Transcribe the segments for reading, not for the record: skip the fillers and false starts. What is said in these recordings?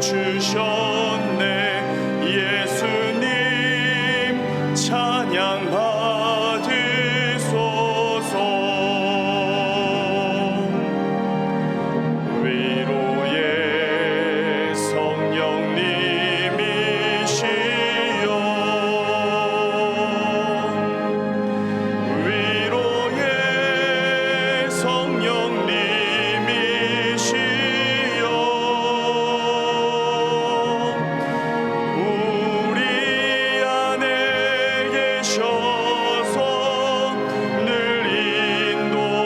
주셨네. 예수님 찬양 받으소서. 위로의 성령님이시여, 위로의 성령님이시여, 우리 안에 계셔서 늘 인도하셨네.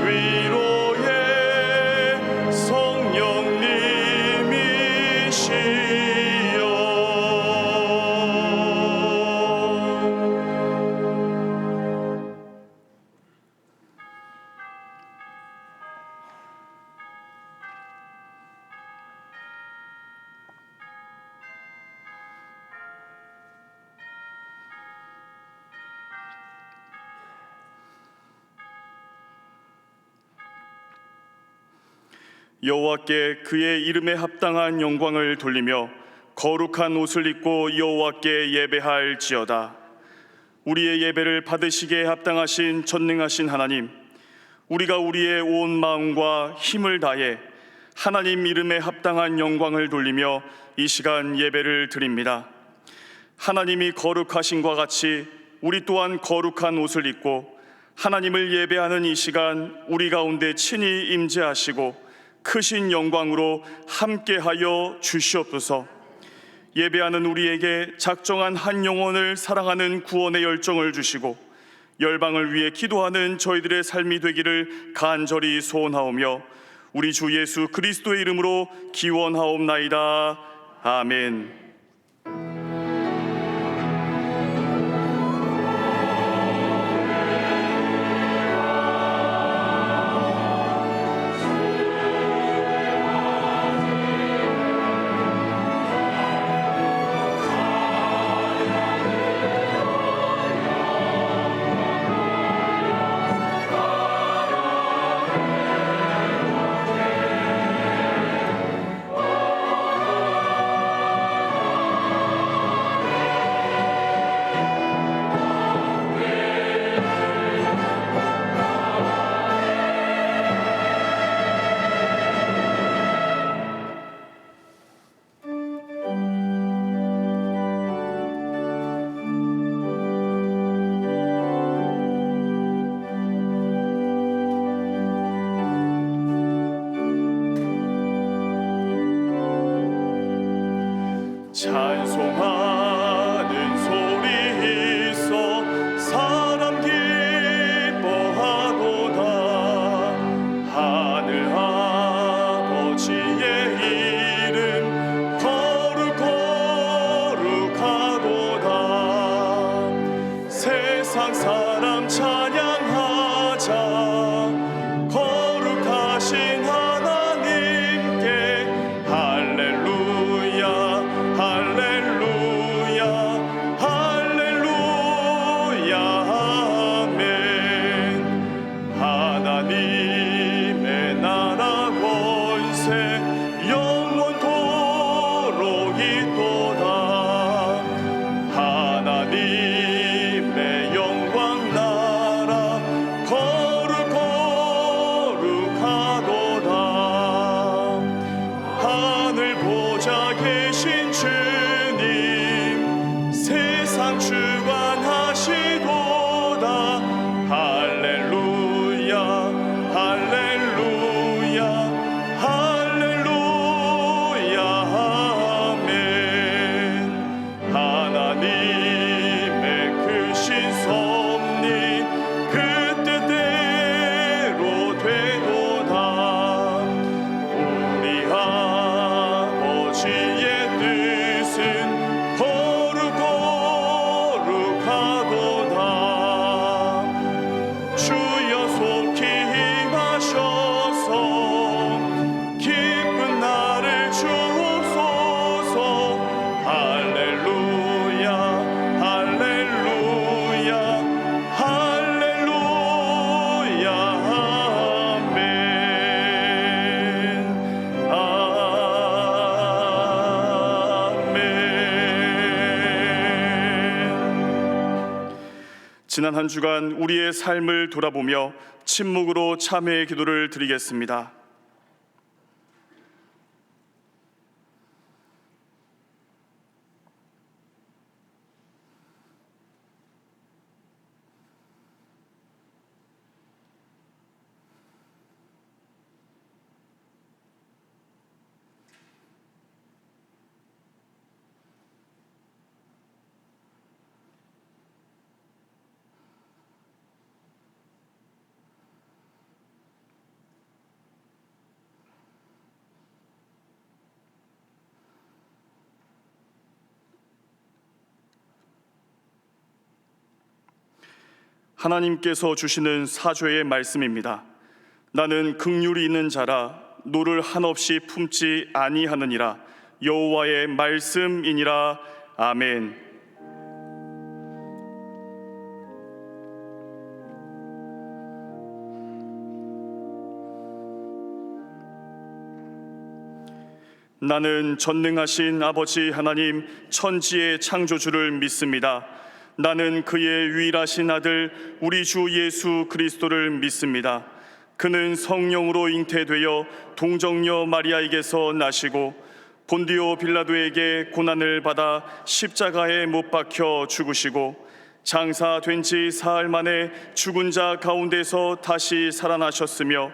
위로의 성령님이시여. 여호와께 그의 이름에 합당한 영광을 돌리며 거룩한 옷을 입고 여호와께 예배할지어다. 우리의 예배를 받으시기에 합당하신 전능하신 하나님, 우리가 우리의 온 마음과 힘을 다해 하나님 이름에 합당한 영광을 돌리며 이 시간 예배를 드립니다. 하나님이 거룩하신과 같이 우리 또한 거룩한 옷을 입고 하나님을 예배하는 이 시간 우리 가운데 친히 임재하시고 크신 영광으로 함께하여 주시옵소서. 예배하는 우리에게 작정한 한 영혼을 사랑하는 구원의 열정을 주시고 열방을 위해 기도하는 저희들의 삶이 되기를 간절히 소원하오며 우리 주 예수 그리스도의 이름으로 기원하옵나이다. 아멘. 찬송하는 소리 있어 사람 기뻐하도다. 하늘 아버지의 이름 거룩하도다. 세상 사람 찬양하자. 거룩하신 하나님께 할렐루야 할렐루야 할렐루야 아멘. 하나님의 나라 권세 영원토록 있도다. 하나님의 영광 나라 거룩하도다. 지난 한 주간 우리의 삶을 돌아보며 침묵으로 참회의 기도를 드리겠습니다. 하나님께서 주시는 사죄의 말씀입니다. 나는 긍휼이 있는 자라 노를 한없이 품지 아니하느니라. 여호와의 말씀이니라. 아멘. 나는 전능하신 아버지 하나님 천지의 창조주를 믿습니다. 나는 그의 유일하신 아들 우리 주 예수 그리스도를 믿습니다. 그는 성령으로 잉태되어 동정녀 마리아에게서 나시고 본디오 빌라도에게 고난을 받아 십자가에 못 박혀 죽으시고 장사된 지 사흘 만에 죽은 자 가운데서 다시 살아나셨으며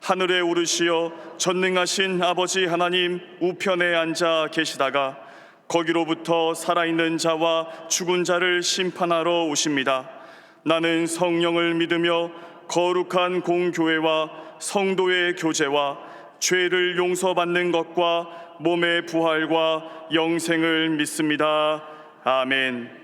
하늘에 오르시어 전능하신 아버지 하나님 우편에 앉아 계시다가 거기로부터 살아있는 자와 죽은 자를 심판하러 오십니다. 나는 성령을 믿으며 거룩한 공교회와 성도의 교제와 죄를 용서받는 것과 몸의 부활과 영생을 믿습니다. 아멘.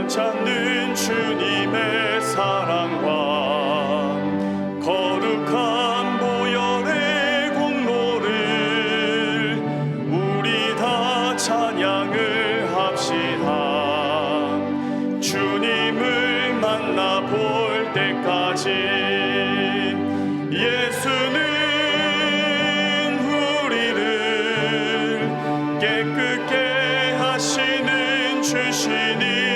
찾는 주님의 사랑과 거룩한 보혈의 공로를 우리 다 찬양을 합시다. 주님을 만나볼 때까지 예수는 우리를 깨끗게 하시는 주시니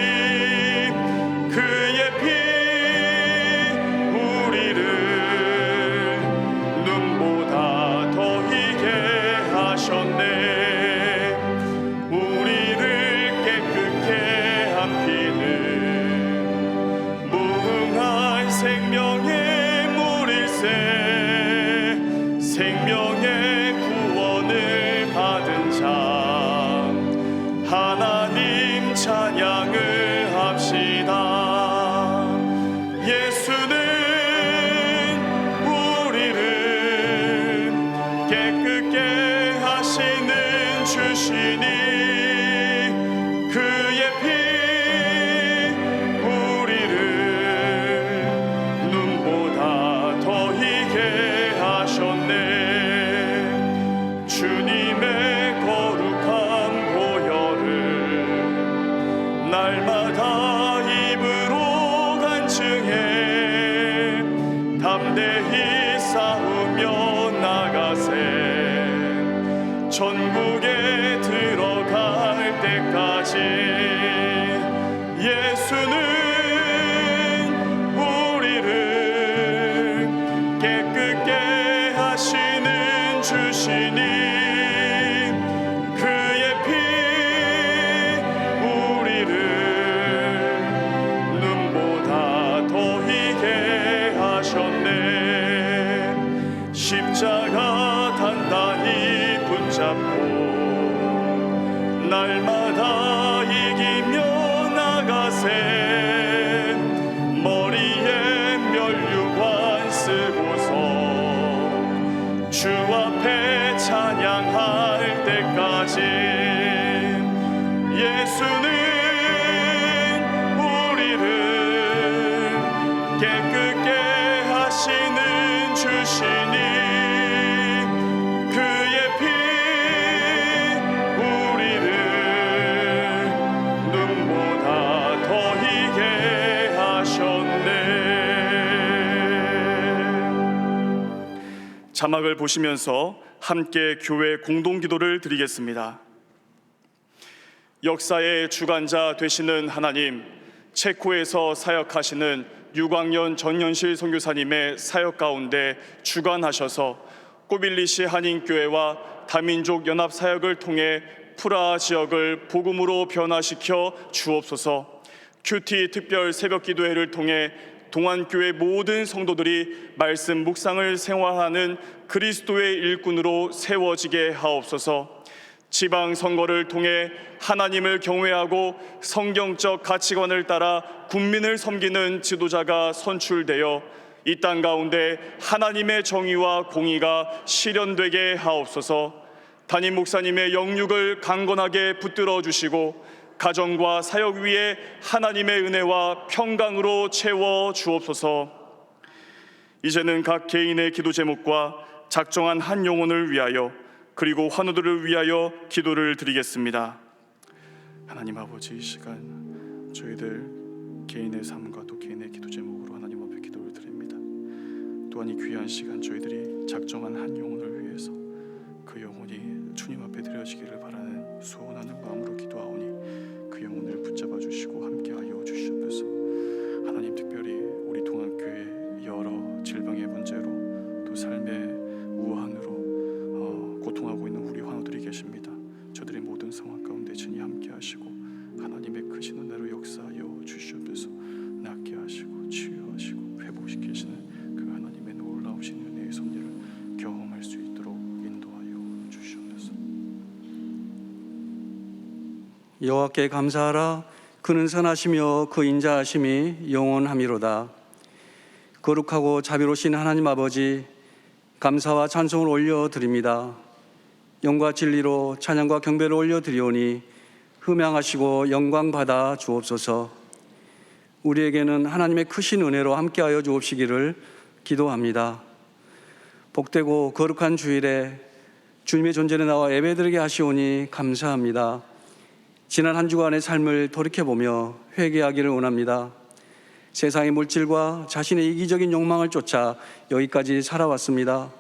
생명의 자막을 보시면서 함께 교회 공동기도를 드리겠습니다. 역사의 주관자 되시는 하나님, 체코에서 사역하시는 유광연 전현실 선교사님의 사역 가운데 주관하셔서 꼬빌리시 한인교회와 다민족 연합 사역을 통해 프라하 지역을 복음으로 변화시켜 주옵소서. 큐티 특별 새벽기도회를 통해 동안교회 모든 성도들이 말씀 묵상을 생활하는 그리스도의 일꾼으로 세워지게 하옵소서. 지방선거를 통해 하나님을 경외하고 성경적 가치관을 따라 국민을 섬기는 지도자가 선출되어 이 땅 가운데 하나님의 정의와 공의가 실현되게 하옵소서. 담임 목사님의 영육을 강건하게 붙들어 주시고 가정과 사역 위에 하나님의 은혜와 평강으로 채워 주옵소서. 이제는 각 개인의 기도 제목과 작정한 한 영혼을 위하여 그리고 환우들을 위하여 기도를 드리겠습니다. 하나님 아버지, 이 시간 저희들 개인의 삶과 또 개인의 기도 제목으로 하나님 앞에 기도를 드립니다. 또한 이 귀한 시간 저희들이 작정한 한 영혼을 위해서 그 영혼이 주님 앞에 드려지기를 바라는 소원하는 마음으로 기도하오니 그 영혼을 붙잡아 주시고 함께하여 주시옵소서. 하나님, 특별히 우리 동안교회 여러 질병의 문제로 또 삶의 우환으로 고통하고 있는 우리 환우들이 계십니다. 저들의 모든 상황 가운데 주님 함께하시고 하나님의 크신 은혜로 역사하여 주시옵소서. 낫게 하시고 치유하시고 회복시키시는 그 하나님의 놀라우신 은혜의 섭리를 경험할 수 있도록 인도하여 주시옵소서. 여호와께 감사하라. 그는 선하시며 그 인자하심이 영원하미로다. 거룩하고 자비로우신 하나님 아버지, 감사와 찬송을 올려드립니다. 영과 진리로 찬양과 경배를 올려드리오니 흠양하시고 영광 받아 주옵소서. 우리에게는 하나님의 크신 은혜로 함께하여 주옵시기를 기도합니다. 복되고 거룩한 주일에 주님의 존재를 나와 예배드리게 하시오니 감사합니다. 지난 한 주간의 삶을 돌이켜보며 회개하기를 원합니다. 세상의 물질과 자신의 이기적인 욕망을 쫓아 여기까지 살아왔습니다.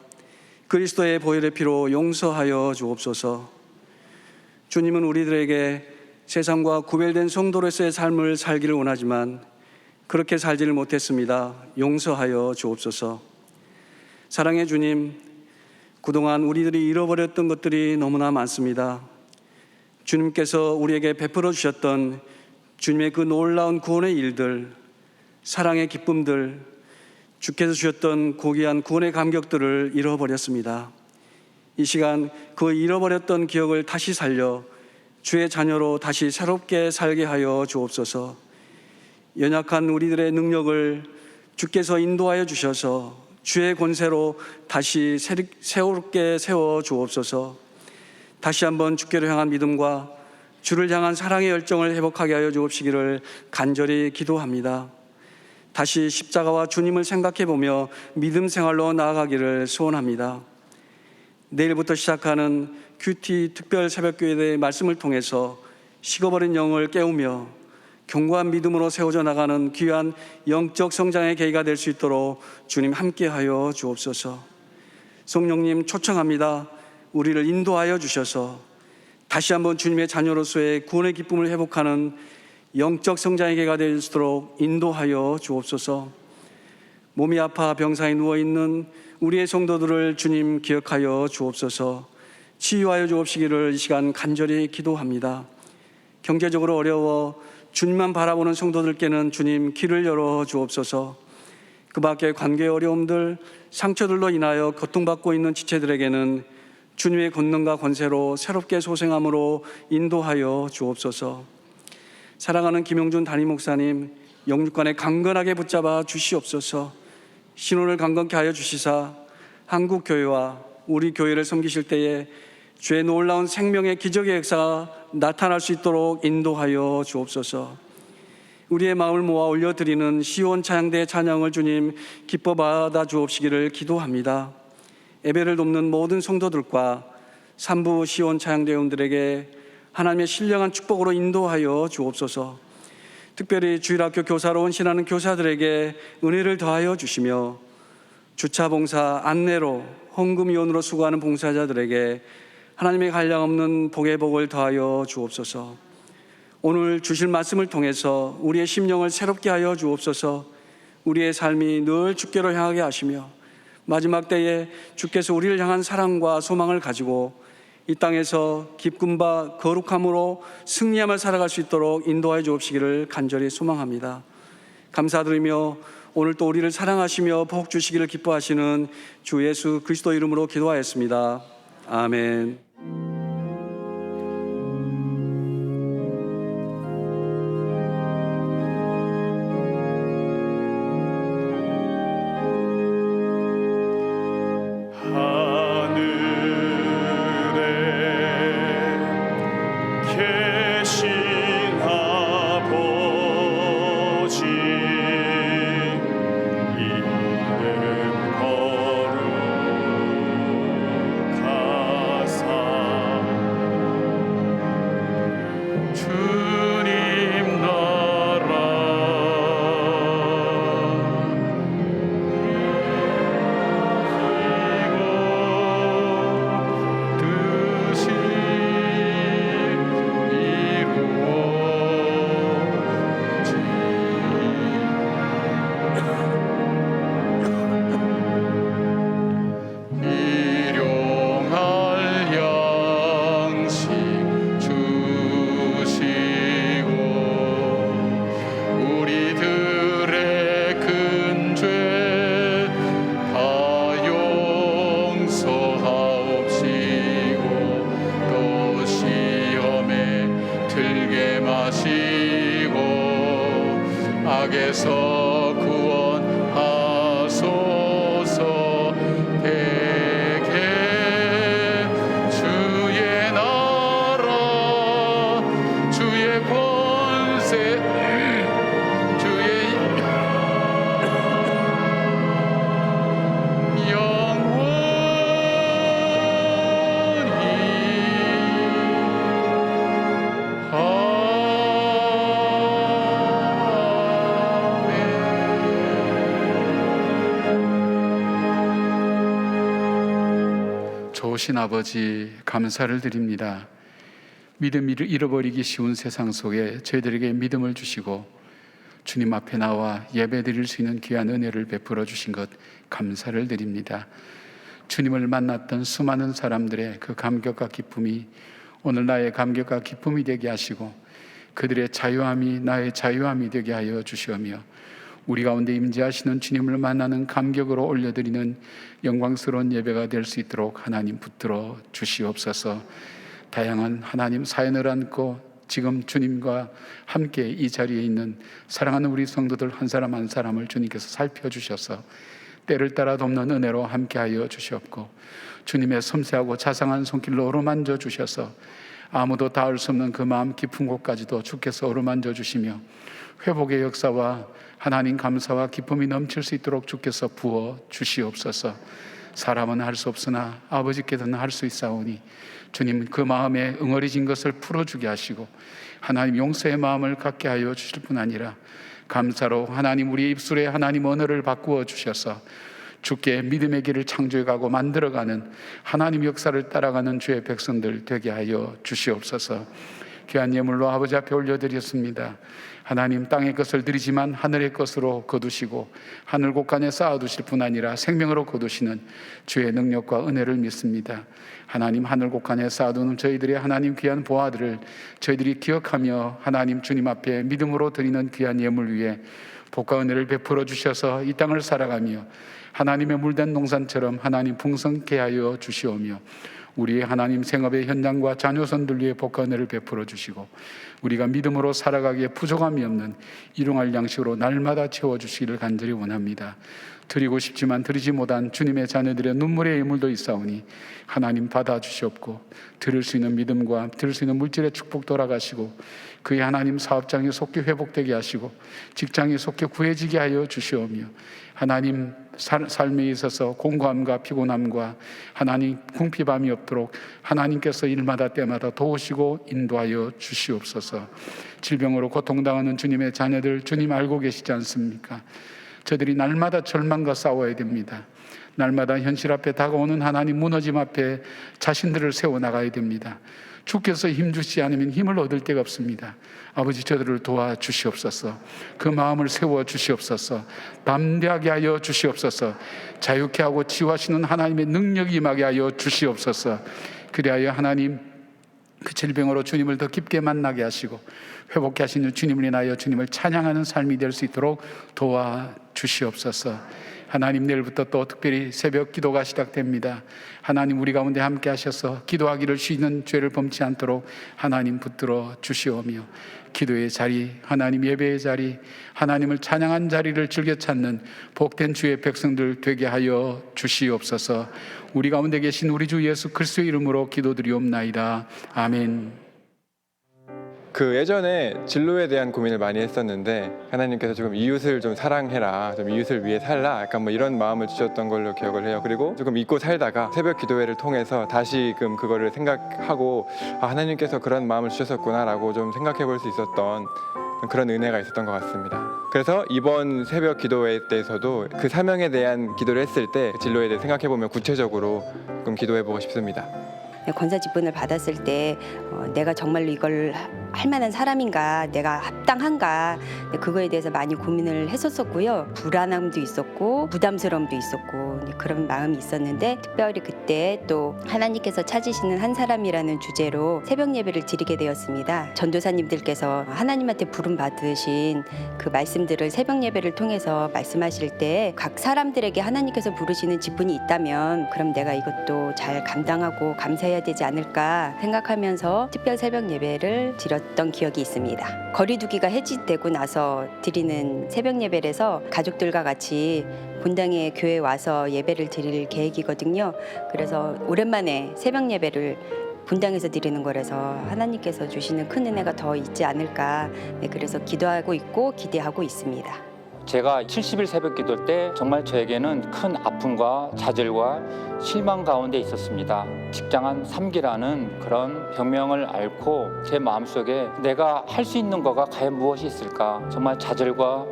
그리스도의 보혈의 피로 용서하여 주옵소서. 주님은 우리들에게 세상과 구별된 성도로서의 삶을 살기를 원하지만 그렇게 살지를 못했습니다. 용서하여 주옵소서. 사랑의 주님, 그동안 우리들이 잃어버렸던 것들이 너무나 많습니다. 주님께서 우리에게 베풀어 주셨던 주님의 그 놀라운 구원의 일들, 사랑의 기쁨들, 주께서 주셨던 고귀한 구원의 감격들을 잃어버렸습니다. 이 시간 그 잃어버렸던 기억을 다시 살려 주의 자녀로 다시 새롭게 살게 하여 주옵소서. 연약한 우리들의 능력을 주께서 인도하여 주셔서 주의 권세로 다시 새롭게 세워 주옵소서. 다시 한번 주께로 향한 믿음과 주를 향한 사랑의 열정을 회복하게 하여 주옵시기를 간절히 기도합니다. 다시 십자가와 주님을 생각해 보며 믿음 생활로 나아가기를 소원합니다. 내일부터 시작하는 큐티 특별 새벽교회의 말씀을 통해서 식어버린 영을 깨우며 견고한 믿음으로 세워져 나가는 귀한 영적 성장의 계기가 될 수 있도록 주님 함께하여 주옵소서. 성령님 초청합니다. 우리를 인도하여 주셔서 다시 한번 주님의 자녀로서의 구원의 기쁨을 회복하는 영적 성장의 계기가 될 수 있도록 인도하여 주옵소서. 몸이 아파 병상에 누워있는 우리의 성도들을 주님 기억하여 주옵소서. 치유하여 주옵시기를 이 시간 간절히 기도합니다. 경제적으로 어려워 주님만 바라보는 성도들께는 주님 길을 열어 주옵소서. 그 밖에 관계의 어려움들, 상처들로 인하여 고통받고 있는 지체들에게는 주님의 권능과 권세로 새롭게 소생함으로 인도하여 주옵소서. 사랑하는 김용준 담임 목사님, 영육간에 강건하게 붙잡아 주시옵소서. 신혼을 강건케 하여 주시사 한국 교회와 우리 교회를 섬기실 때에 주의 놀라운 생명의 기적의 역사가 나타날 수 있도록 인도하여 주옵소서. 우리의 마음을 모아 올려드리는 시온 찬양대 찬양을 주님 기뻐 받아 주옵시기를 기도합니다. 예배를 돕는 모든 성도들과 산부 시온 찬양대원들에게 하나님의 신령한 축복으로 인도하여 주옵소서. 특별히 주일학교 교사로 헌신하는 교사들에게 은혜를 더하여 주시며 주차 봉사, 안내로, 헌금위원으로 수고하는 봉사자들에게 하나님의 한량없는 복의 복을 더하여 주옵소서. 오늘 주실 말씀을 통해서 우리의 심령을 새롭게 하여 주옵소서. 우리의 삶이 늘 주께로 향하게 하시며 마지막 때에 주께서 우리를 향한 사랑과 소망을 가지고 이 땅에서 기쁨과 거룩함으로 승리하며 살아갈 수 있도록 인도하여 주옵시기를 간절히 소망합니다. 감사드리며 오늘 또 우리를 사랑하시며 복 주시기를 기뻐하시는 주 예수 그리스도 이름으로 기도하였습니다. 아멘. 악에서 구원하소서. 대개 주의 나라 주의 권세 주의 좋으신 아버지, 감사를 드립니다. 믿음을 잃어버리기 쉬운 세상 속에 저희들에게 믿음을 주시고 주님 앞에 나와 예배 드릴 수 있는 귀한 은혜를 베풀어 주신 것 감사를 드립니다. 주님을 만났던 수많은 사람들의 그 감격과 기쁨이 오늘 나의 감격과 기쁨이 되게 하시고 그들의 자유함이 나의 자유함이 되게 하여 주시오며 우리 가운데 임재하시는 주님을 만나는 감격으로 올려드리는 영광스러운 예배가 될 수 있도록 하나님 붙들어 주시옵소서. 다양한 하나님 사연을 안고 지금 주님과 함께 이 자리에 있는 사랑하는 우리 성도들 한 사람 한 사람을 주님께서 살펴주셔서 때를 따라 돕는 은혜로 함께하여 주시옵고 주님의 섬세하고 자상한 손길로 어루만져 주셔서 아무도 닿을 수 없는 그 마음 깊은 곳까지도 주께서 어루만져 주시며 회복의 역사와 하나님 감사와 기쁨이 넘칠 수 있도록 주께서 부어 주시옵소서. 사람은 할 수 없으나 아버지께서는 할 수 있사오니 주님 그 마음에 응어리진 것을 풀어주게 하시고 하나님 용서의 마음을 갖게 하여 주실 뿐 아니라 감사로 하나님 우리의 입술에 하나님 언어를 바꾸어 주셔서 주께 믿음의 길을 창조해가고 만들어가는 하나님 역사를 따라가는 주의 백성들 되게 하여 주시옵소서. 귀한 예물로 아버지 앞에 올려드렸습니다. 하나님 땅의 것을 드리지만 하늘의 것으로 거두시고 하늘 곳간에 쌓아두실 뿐 아니라 생명으로 거두시는 주의 능력과 은혜를 믿습니다. 하나님 하늘 곳간에 쌓아두는 저희들의 하나님 귀한 보화들을 저희들이 기억하며 하나님 주님 앞에 믿음으로 드리는 귀한 예물 위에 복과 은혜를 베풀어 주셔서 이 땅을 살아가며 하나님의 물된 농산처럼 하나님 풍성케 하여 주시오며 우리의 하나님 생업의 현장과 자녀손들 위해 복과 은혜를 베풀어 주시고 우리가 믿음으로 살아가기에 부족함이 없는 일용할 양식으로 날마다 채워주시기를 간절히 원합니다. 드리고 싶지만 드리지 못한 주님의 자녀들의 눈물의 예물도 있사오니 하나님 받아주시옵고 드릴 수 있는 믿음과 드릴 수 있는 물질의 축복 돌아가시고 그의 하나님 사업장이 속히 회복되게 하시고 직장이 속히 구해지게 하여 주시오며 하나님 삶에 있어서 공고함과 피곤함과 하나님 궁핍함이 없도록 하나님께서 일마다 때마다 도우시고 인도하여 주시옵소서. 질병으로 고통당하는 주님의 자녀들 주님 알고 계시지 않습니까? 저들이 날마다 절망과 싸워야 됩니다. 날마다 현실 앞에 다가오는 하나님 무너짐 앞에 자신들을 세워나가야 됩니다. 주께서 힘주시지 않으면 힘을 얻을 데가 없습니다. 아버지, 저들을 도와주시옵소서. 그 마음을 세워주시옵소서. 담대하게 하여 주시옵소서. 자유케 하고 치유하시는 하나님의 능력이 임하게 하여 주시옵소서. 그리하여 하나님, 그 질병으로 주님을 더 깊게 만나게 하시고 회복케 하시는 주님을 인하여 주님을 찬양하는 삶이 될 수 있도록 도와주시옵소서. 하나님, 내일부터 또 특별히 새벽 기도가 시작됩니다. 하나님, 우리 가운데 함께 하셔서 기도하기를 쉬는 죄를 범치 않도록 하나님 붙들어 주시오며, 기도의 자리, 하나님 예배의 자리, 하나님을 찬양한 자리를 즐겨 찾는 복된 주의 백성들 되게 하여 주시옵소서. 우리 가운데 계신 우리 주 예수 그리스도의 이름으로 기도드리옵나이다. 아멘. 그 예전에 진로에 대한 고민을 많이 했었는데 하나님께서 조금 이웃을 좀 사랑해라, 좀 이웃을 위해 살라, 약간 뭐 이런 마음을 주셨던 걸로 기억을 해요. 그리고 조금 잊고 살다가 새벽 기도회를 통해서 다시금 그거를 생각하고 하나님께서 그런 마음을 주셨었구나라고 좀 생각해 볼 수 있었던 그런 은혜가 있었던 것 같습니다. 그래서 이번 새벽 기도회 때에서도 그 사명에 대한 기도를 했을 때 진로에 대해 생각해 보면 구체적으로 좀 기도해 보고 싶습니다. 권사 직분을 받았을 때 내가 정말로 이걸 할 만한 사람인가, 내가 합당한가, 그거에 대해서 많이 고민을 했었었고요. 불안함도 있었고 부담스러움도 있었고 그런 마음이 있었는데, 특별히 그때 또 하나님께서 찾으시는 한 사람이라는 주제로 새벽 예배를 드리게 되었습니다. 전도사님들께서 하나님한테 부름 받으신 그 말씀들을 새벽 예배를 통해서 말씀하실 때 각 사람들에게 하나님께서 부르시는 직분이 있다면 그럼 내가 이것도 잘 감당하고 감사해야 되지 않을까 생각하면서 특별 새벽 예배를 드렸던 기억이 있습니다. 거리두기가 해지되고 나서 드리는 새벽 예배라서 가족들과 같이 본당에 교회에 와서 예배를 드릴 계획이거든요. 그래서 오랜만에 새벽 예배를 본당에서 드리는 거라서 하나님께서 주시는 큰 은혜가 더 있지 않을까, 그래서 기도하고 있고 기대하고 있습니다. 제가 70일 새벽 기도 때 정말 저에게는 큰 아픔과 좌절과 실망 가운데 있었습니다. 직장 한 3기라는 그런 병명을 앓고 제 마음속에 내가 할 수 있는 거가 과연 무엇이 있을까, 정말 좌절과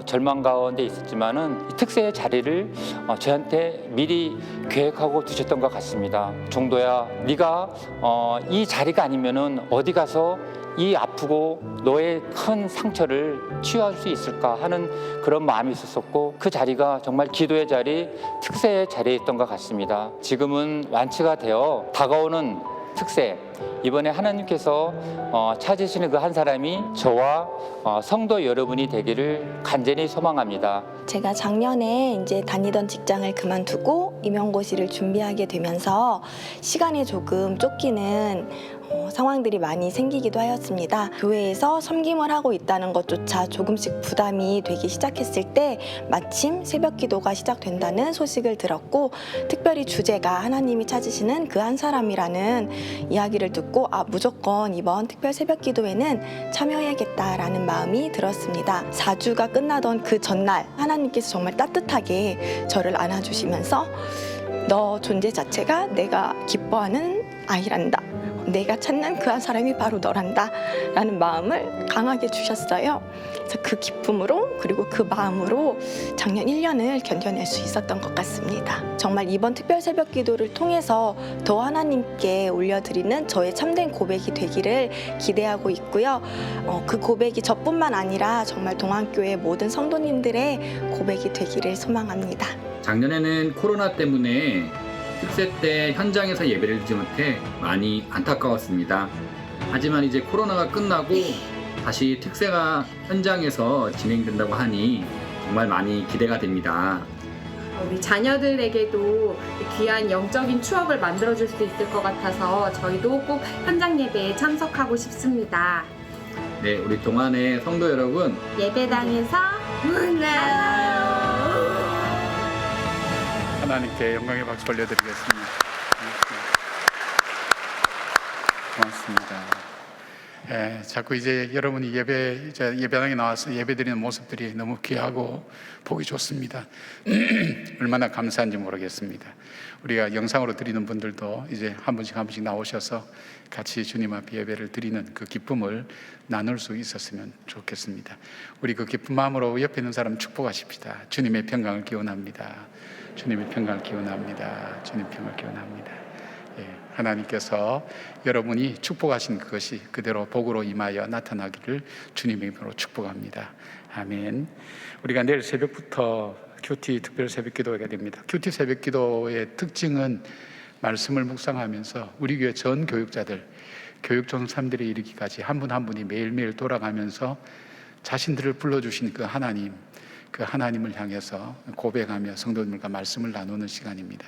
절망 가운데 있었지만은 이 특세의 자리를 저한테 미리 계획하고 두셨던 것 같습니다. 종도야, 네가 이 자리가 아니면은 어디 가서 이 아프고 너의 큰 상처를 치유할 수 있을까 하는 그런 마음이 있었었고, 그 자리가 정말 기도의 자리, 특세의 자리였던 것 같습니다. 지금은 완치가 되어 다가오는 특세, 이번에 하나님께서 찾으시는 그 한 사람이 저와 성도 여러분이 되기를 간절히 소망합니다. 제가 작년에 이제 다니던 직장을 그만두고 임용고시를 준비하게 되면서 시간이 조금 쫓기는 상황들이 많이 생기기도 하였습니다. 교회에서 섬김을 하고 있다는 것조차 조금씩 부담이 되기 시작했을 때 마침 새벽 기도가 시작된다는 소식을 들었고, 특별히 주제가 하나님이 찾으시는 그 한 사람이라는 이야기를 듣고 무조건 이번 특별 새벽 기도회는 참여해야겠다라는 마음이 들었습니다. 4주가 끝나던 그 전날 하나님께서 정말 따뜻하게 저를 안아주시면서 너 존재 자체가 내가 기뻐하는 아이란다, 내가 찾는 그 한 사람이 바로 너란다 라는 마음을 강하게 주셨어요. 그래서 그 기쁨으로, 그리고 그 마음으로 작년 1년을 견뎌낼 수 있었던 것 같습니다. 정말 이번 특별 새벽 기도를 통해서 더 하나님께 올려드리는 저의 참된 고백이 되기를 기대하고 있고요. 그 고백이 저뿐만 아니라 정말 동안교회 모든 성도님들의 고백이 되기를 소망합니다. 작년에는 코로나 때문에 특세 때 현장에서 예배를 드리지 못해 많이 안타까웠습니다. 하지만 이제 코로나가 끝나고 다시 특세가 현장에서 진행된다고 하니 정말 많이 기대가 됩니다. 우리 자녀들에게도 귀한 영적인 추억을 만들어줄 수 있을 것 같아서 저희도 꼭 현장 예배에 참석하고 싶습니다. 네, 우리 동안의 성도 여러분, 예배당에서 만나요. 하나님께 영광의 박수 올려드리겠습니다. 고맙습니다. 자꾸 이제 여러분이 예배당에 나와서 예배드리는 모습들이 너무 귀하고 보기 좋습니다. 얼마나 감사한지 모르겠습니다. 우리가 영상으로 드리는 분들도 이제 한 분씩 나오셔서 같이 주님 앞에 예배를 드리는 그 기쁨을 나눌 수 있었으면 좋겠습니다. 우리 그 기쁜 마음으로 옆에 있는 사람 축복하십시다. 주님의 평강을 기원합니다. 주님의 평강을 기원합니다. 주님 평강을 기원합니다. 하나님께서 여러분이 축복하신 그것이 그대로 복으로 임하여 나타나기를 주님의 이름으로 축복합니다. 아멘. 우리가 내일 새벽부터 큐티 특별 새벽기도가 됩니다. 큐티 새벽기도의 특징은 말씀을 묵상하면서 우리 교회 전 교육자들, 교육 전사님들이 이르기까지 한 분 한 분이 매일매일 돌아가면서 자신들을 불러주신 그 하나님을 향해서 고백하며 성도님들과 말씀을 나누는 시간입니다.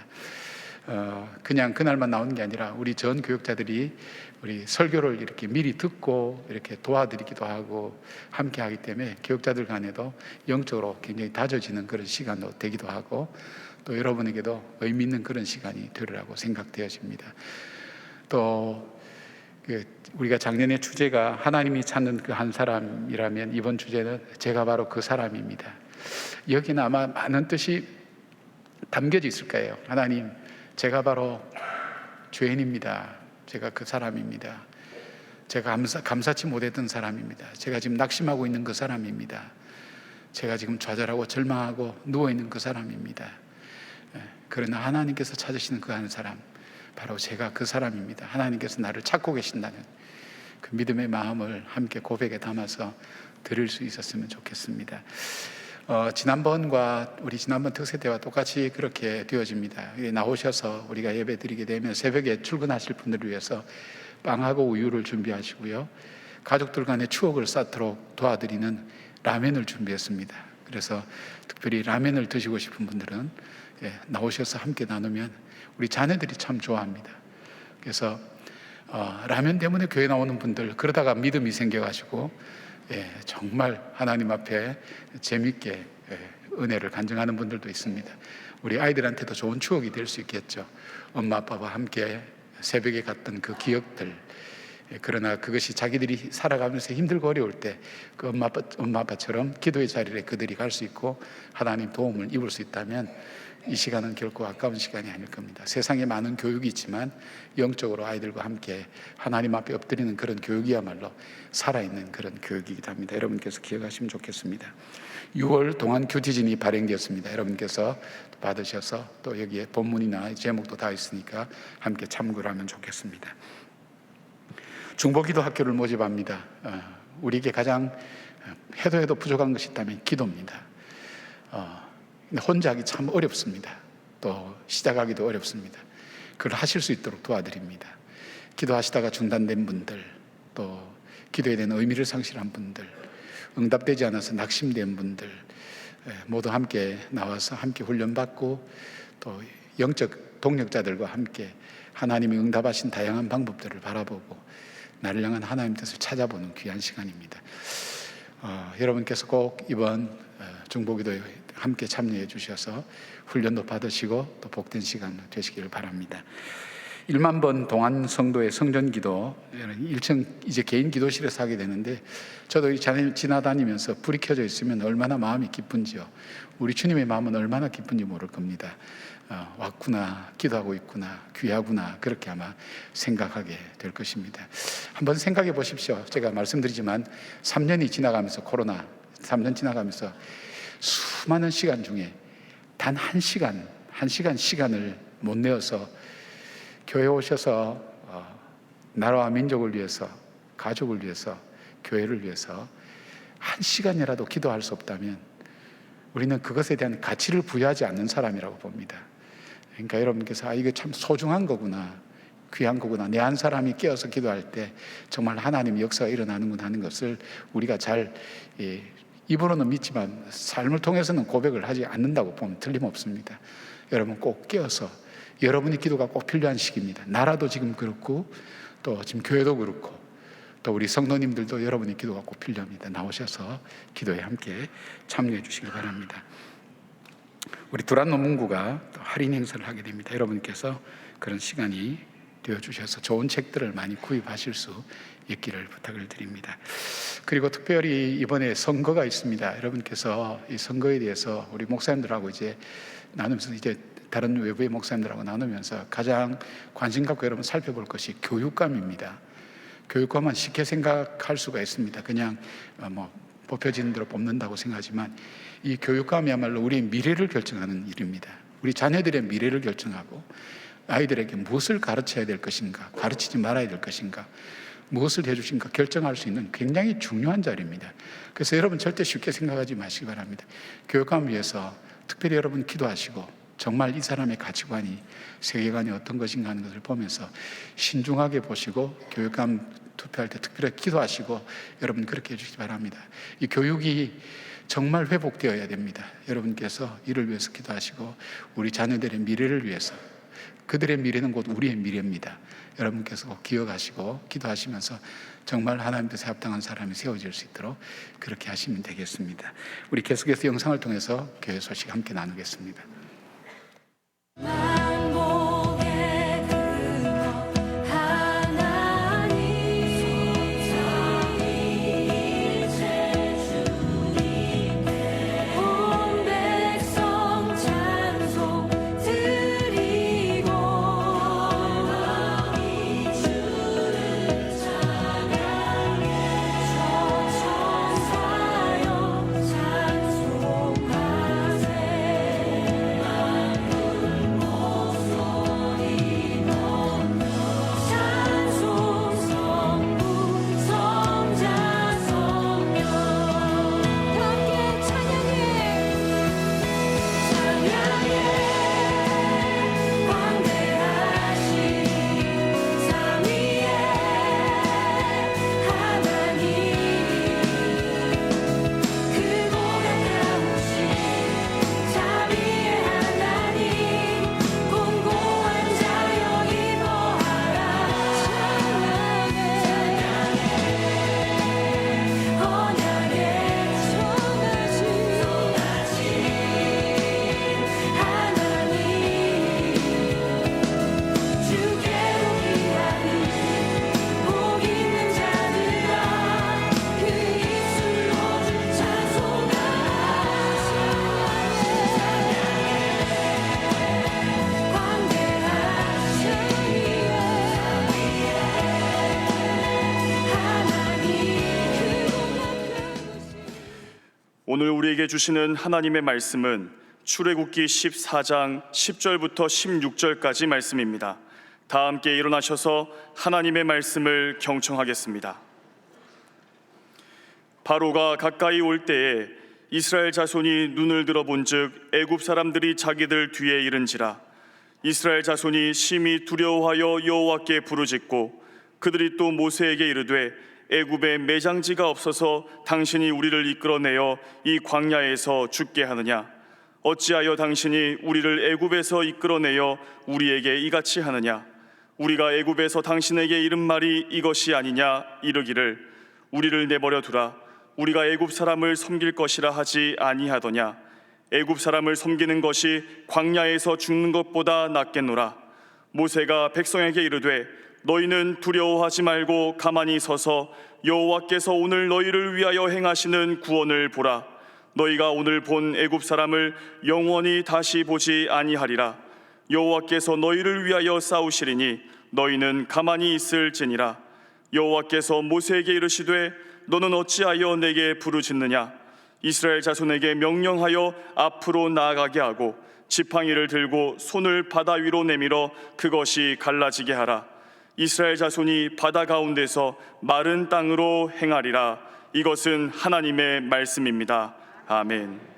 그냥 그날만 나오는 게 아니라 우리 전 교육자들이 우리 설교를 이렇게 미리 듣고 이렇게 도와드리기도 하고 함께 하기 때문에 교육자들 간에도 영적으로 굉장히 다져지는 그런 시간도 되기도 하고 또 여러분에게도 의미 있는 그런 시간이 되리라고 생각되어집니다. 또 우리가 작년에 주제가 하나님이 찾는 그 한 사람이라면 이번 주제는 제가 바로 그 사람입니다. 여기는 아마 많은 뜻이 담겨져 있을 거예요. 하나님, 제가 바로 죄인입니다. 제가 그 사람입니다. 제가 감사치 못했던 사람입니다. 제가 지금 낙심하고 있는 그 사람입니다. 제가 지금 좌절하고 절망하고 누워있는 그 사람입니다. 그러나 하나님께서 찾으시는 그 한 사람, 바로 제가 그 사람입니다. 하나님께서 나를 찾고 계신다는 그 믿음의 마음을 함께 고백에 담아서 드릴 수 있었으면 좋겠습니다. 지난번 특세 때와 똑같이 그렇게 되어집니다. 나오셔서 우리가 예배 드리게 되면 새벽에 출근하실 분들을 위해서 빵하고 우유를 준비하시고요. 가족들 간의 추억을 쌓도록 도와드리는 라면을 준비했습니다. 그래서 특별히 라면을 드시고 싶은 분들은 나오셔서 함께 나누면 우리 자녀들이 참 좋아합니다. 그래서 라면 때문에 교회 나오는 분들, 그러다가 믿음이 생겨가지고 정말 하나님 앞에 재밌게 은혜를 간증하는 분들도 있습니다. 우리 아이들한테도 좋은 추억이 될 수 있겠죠. 엄마 아빠와 함께 새벽에 갔던 그 기억들, 그러나 그것이 자기들이 살아가면서 힘들고 어려울 때 그 엄마 아빠처럼 기도의 자리에 그들이 갈 수 있고 하나님 도움을 입을 수 있다면 이 시간은 결코 아까운 시간이 아닐 겁니다. 세상에 많은 교육이 있지만 영적으로 아이들과 함께 하나님 앞에 엎드리는 그런 교육이야말로 살아있는 그런 교육이기도 합니다. 여러분께서 기억하시면 좋겠습니다. 6월 동안 큐티진이 발행되었습니다. 여러분께서 받으셔서 또 여기에 본문이나 제목도 다 있으니까 함께 참고를 하면 좋겠습니다. 중보기도 학교를 모집합니다. 우리에게 가장 해도 부족한 것이 있다면 기도입니다. 혼자 하기 참 어렵습니다. 또 시작하기도 어렵습니다. 그걸 하실 수 있도록 도와드립니다. 기도하시다가 중단된 분들, 또 기도에 대한 의미를 상실한 분들, 응답되지 않아서 낙심된 분들 모두 함께 나와서 함께 훈련받고 또 영적 동력자들과 함께 하나님이 응답하신 다양한 방법들을 바라보고 나를 향한 하나님 뜻을 찾아보는 귀한 시간입니다. 여러분께서 꼭 이번 중보기도에 함께 참여해 주셔서 훈련도 받으시고 또 복된 시간 되시기를 바랍니다. 1만 번 동안 성도의 성전기도 일정 이제 개인 기도실에서 하게 되는데 저도 지나다니면서 불이 켜져 있으면 얼마나 마음이 기쁜지요. 우리 주님의 마음은 얼마나 기쁜지 모를 겁니다. 왔구나, 기도하고 있구나, 귀하구나, 그렇게 아마 생각하게 될 것입니다. 한번 생각해 보십시오. 제가 말씀드리지만 3년이 지나가면서 코로나 3년 지나가면서 수많은 시간 중에 단 한 시간을 못 내어서 교회에 오셔서 나라와 민족을 위해서, 가족을 위해서, 교회를 위해서 한 시간이라도 기도할 수 없다면 우리는 그것에 대한 가치를 부여하지 않는 사람이라고 봅니다. 그러니까 여러분께서 이게 참 소중한 거구나, 귀한 거구나, 내 한 사람이 깨어서 기도할 때 정말 하나님의 역사가 일어나는구나 하는 것을 우리가 잘 입으로는 믿지만 삶을 통해서는 고백을 하지 않는다고 보면 틀림없습니다. 여러분 꼭 깨어서, 여러분의 기도가 꼭 필요한 시기입니다. 나라도 지금 그렇고 또 지금 교회도 그렇고 또 우리 성도님들도 여러분의 기도가 꼭 필요합니다. 나오셔서 기도에 함께 참여해 주시기 바랍니다. 우리 두란 논문구가 또 할인 행사를 하게 됩니다. 여러분께서 그런 시간이 되어주셔서 좋은 책들을 많이 구입하실 수 있기를 부탁을 드립니다. 그리고 특별히 이번에 선거가 있습니다. 여러분께서 이 선거에 대해서 우리 목사님들하고 이제 나누면서 이제 다른 외부의 목사님들하고 나누면서 가장 관심 갖고 여러분 살펴볼 것이 교육감입니다. 교육감은 쉽게 생각할 수가 있습니다. 그냥 뭐 뽑혀지는 대로 뽑는다고 생각하지만 이 교육감이야말로 우리의 미래를 결정하는 일입니다. 우리 자녀들의 미래를 결정하고 아이들에게 무엇을 가르쳐야 될 것인가, 가르치지 말아야 될 것인가, 무엇을 해주신가 결정할 수 있는 굉장히 중요한 자리입니다. 그래서 여러분 절대 쉽게 생각하지 마시기 바랍니다. 교육감을 위해서 특별히 여러분 기도하시고 정말 이 사람의 가치관이, 세계관이 어떤 것인가 하는 것을 보면서 신중하게 보시고 교육감 투표할 때 특별히 기도하시고 여러분 그렇게 해주시기 바랍니다. 이 교육이 정말 회복되어야 됩니다. 여러분께서 이를 위해서 기도하시고 우리 자녀들의 미래를 위해서, 그들의 미래는 곧 우리의 미래입니다. 여러분께서 꼭 기억하시고 기도하시면서 정말 하나님 뜻에 합당한 사람이 세워질 수 있도록 그렇게 하시면 되겠습니다. 우리 계속해서 영상을 통해서 교회 소식 함께 나누겠습니다. 오늘 우리에게 주시는 하나님의 말씀은 출애굽기 14장 10절부터 16절까지 말씀입니다. 다 함께 일어나셔서 하나님의 말씀을 경청하겠습니다. 바로가 가까이 올 때에 이스라엘 자손이 눈을 들어본즉 애굽 사람들이 자기들 뒤에 이른지라. 이스라엘 자손이 심히 두려워하여 여호와께 부르짖고 그들이 또 모세에게 이르되 애굽에 매장지가 없어서 당신이 우리를 이끌어내어 이 광야에서 죽게 하느냐? 어찌하여 당신이 우리를 애굽에서 이끌어내어 우리에게 이같이 하느냐? 우리가 애굽에서 당신에게 이른 말이 이것이 아니냐? 이르기를 우리를 내버려 두라. 우리가 애굽 사람을 섬길 것이라 하지 아니하더냐? 애굽 사람을 섬기는 것이 광야에서 죽는 것보다 낫겠노라. 모세가 백성에게 이르되 너희는 두려워하지 말고 가만히 서서 여호와께서 오늘 너희를 위하여 행하시는 구원을 보라. 너희가 오늘 본 애굽 사람을 영원히 다시 보지 아니하리라. 여호와께서 너희를 위하여 싸우시리니 너희는 가만히 있을지니라. 여호와께서 모세에게 이르시되 너는 어찌하여 내게 부르짖느냐? 이스라엘 자손에게 명령하여 앞으로 나아가게 하고 지팡이를 들고 손을 바다 위로 내밀어 그것이 갈라지게 하라. 이스라엘 자손이 바다 가운데서 마른 땅으로 행하리라. 이것은 하나님의 말씀입니다. 아멘.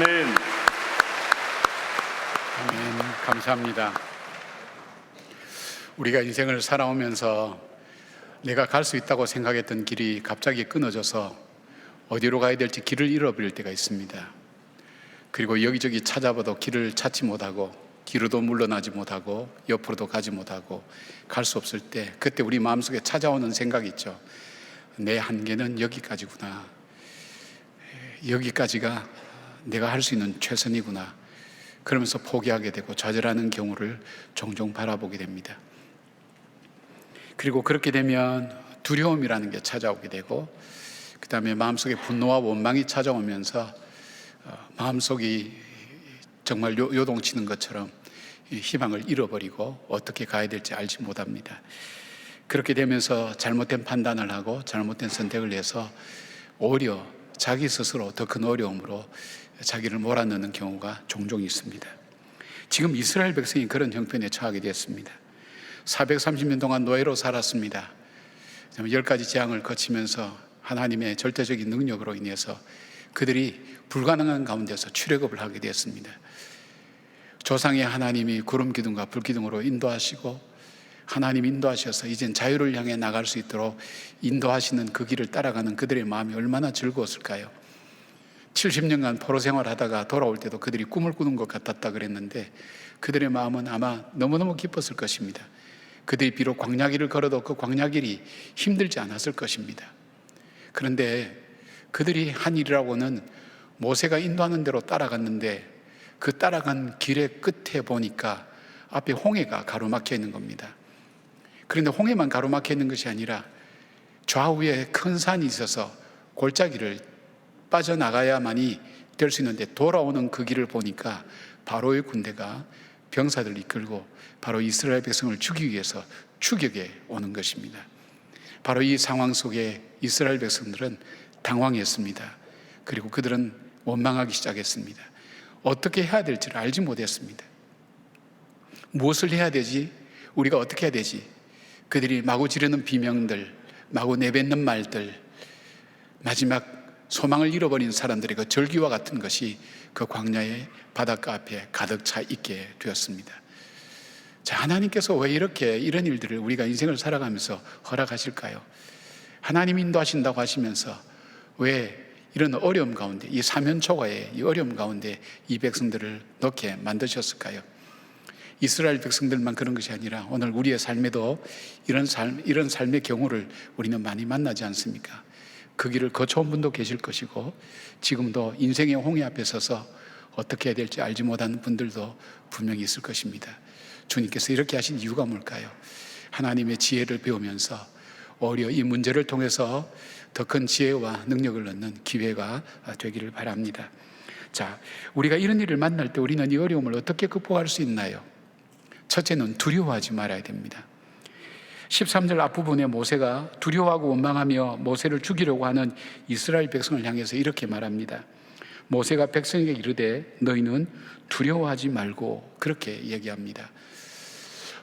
아멘. 아멘. 감사합니다. 우리가 인생을 살아오면서 내가 갈 수 있다고 생각했던 길이 갑자기 끊어져서 어디로 가야 될지 길을 잃어버릴 때가 있습니다. 그리고 여기저기 찾아봐도 길을 찾지 못하고 뒤로도 물러나지 못하고 옆으로도 가지 못하고 갈 수 없을 때, 그때 우리 마음속에 찾아오는 생각이 있죠. 내 한계는 여기까지구나. 여기까지가 내가 할 수 있는 최선이구나. 그러면서 포기하게 되고 좌절하는 경우를 종종 바라보게 됩니다. 그리고 그렇게 되면 두려움이라는 게 찾아오게 되고, 그 다음에 마음속에 분노와 원망이 찾아오면서 마음속이 정말 요동치는 것처럼 희망을 잃어버리고 어떻게 가야 될지 알지 못합니다. 그렇게 되면서 잘못된 판단을 하고 잘못된 선택을 해서 오히려 자기 스스로 더 큰 어려움으로 자기를 몰아넣는 경우가 종종 있습니다. 지금 이스라엘 백성이 그런 형편에 처하게 됐습니다. 430년 동안 노예로 살았습니다. 10가지 재앙을 거치면서 하나님의 절대적인 능력으로 인해서 그들이 불가능한 가운데서 출애굽을 하게 되었습니다. 조상의 하나님이 구름 기둥과 불 기둥으로 인도하시고 하나님 인도하셔서 이젠 자유를 향해 나갈 수 있도록 인도하시는 그 길을 따라가는 그들의 마음이 얼마나 즐거웠을까요? 70년간 포로 생활하다가 돌아올 때도 그들이 꿈을 꾸는 것 같았다 그랬는데 그들의 마음은 아마 너무너무 기뻤을 것입니다. 그들이 비록 광야길을 걸어도 그 광야길이 힘들지 않았을 것입니다. 그런데 그들이 한 일이라고는 모세가 인도하는 대로 따라갔는데 그 따라간 길의 끝에 보니까 앞에 홍해가 가로막혀 있는 겁니다. 그런데 홍해만 가로막혀 있는 것이 아니라 좌우에 큰 산이 있어서 골짜기를 빠져나가야만이 될 수 있는데 돌아오는 그 길을 보니까 바로의 군대가 병사들을 이끌고 바로 이스라엘 백성을 죽이기 위해서 추격에 오는 것입니다. 바로 이 상황 속에 이스라엘 백성들은 당황했습니다. 그리고 그들은 원망하기 시작했습니다. 어떻게 해야 될지를 알지 못했습니다. 무엇을 해야 되지? 우리가 어떻게 해야 되지? 그들이 마구 지르는 비명들, 마구 내뱉는 말들, 마지막 소망을 잃어버린 사람들의 그 절기와 같은 것이 그 광야의 바닷가 앞에 가득 차 있게 되었습니다. 자, 하나님께서 왜 이렇게 이런 일들을 우리가 인생을 살아가면서 허락하실까요? 하나님 인도하신다고 하시면서 왜 이런 어려움 가운데, 이 사면초가의 이 어려움 가운데 이 백성들을 넣게 만드셨을까요? 이스라엘 백성들만 그런 것이 아니라 오늘 우리의 삶에도 이런 삶의 경우를 우리는 많이 만나지 않습니까? 그 길을 거쳐온 분도 계실 것이고 지금도 인생의 홍해 앞에 서서 어떻게 해야 될지 알지 못하는 분들도 분명히 있을 것입니다. 주님께서 이렇게 하신 이유가 뭘까요? 하나님의 지혜를 배우면서 오히려 이 문제를 통해서 더 큰 지혜와 능력을 얻는 기회가 되기를 바랍니다. 자, 우리가 이런 일을 만날 때 우리는 이 어려움을 어떻게 극복할 수 있나요? 첫째는 두려워하지 말아야 됩니다. 13절 앞부분에 모세가 두려워하고 원망하며 모세를 죽이려고 하는 이스라엘 백성을 향해서 이렇게 말합니다. 모세가 백성에게 이르되 너희는 두려워하지 말고, 그렇게 얘기합니다.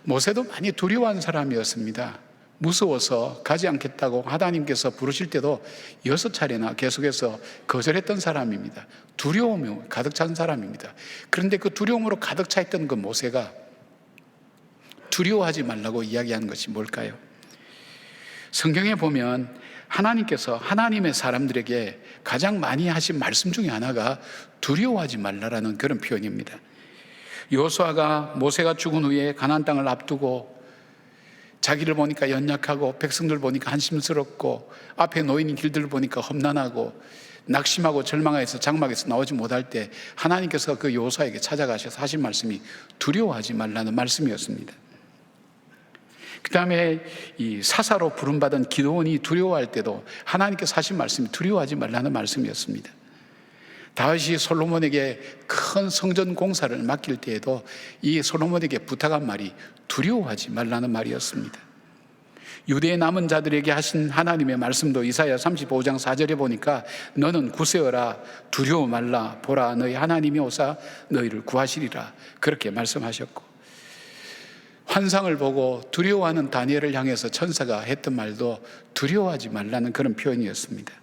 모세도 많이 두려워한 사람이었습니다. 무서워서 가지 않겠다고 하나님께서 부르실 때도 6차례나 계속해서 거절했던 사람입니다. 두려움이 가득 찬 사람입니다. 그런데 그 두려움으로 가득 차 있던 그 모세가 두려워하지 말라고 이야기하는 것이 뭘까요? 성경에 보면 하나님께서 하나님의 사람들에게 가장 많이 하신 말씀 중에 하나가 두려워하지 말라라는 그런 표현입니다. 여호수아가 모세가 죽은 후에 가나안 땅을 앞두고 자기를 보니까 연약하고 백성들 보니까 한심스럽고 앞에 놓인 길들을 보니까 험난하고 낙심하고 절망해서 장막에서 나오지 못할 때 하나님께서 그 여호수아에게 찾아가셔서 하신 말씀이 두려워하지 말라는 말씀이었습니다. 그 다음에 이 사사로 부름받은 기드온이 두려워할 때도 하나님께서 하신 말씀이 두려워하지 말라는 말씀이었습니다. 다윗이 솔로몬에게 큰 성전 공사를 맡길 때에도 이 솔로몬에게 부탁한 말이 두려워하지 말라는 말이었습니다. 유대의 남은 자들에게 하신 하나님의 말씀도 이사야 35장 4절에 보니까 너는 굳세어라 두려워 말라 보라 너희 하나님이 오사 너희를 구하시리라, 그렇게 말씀하셨고, 환상을 보고 두려워하는 다니엘을 향해서 천사가 했던 말도 두려워하지 말라는 그런 표현이었습니다.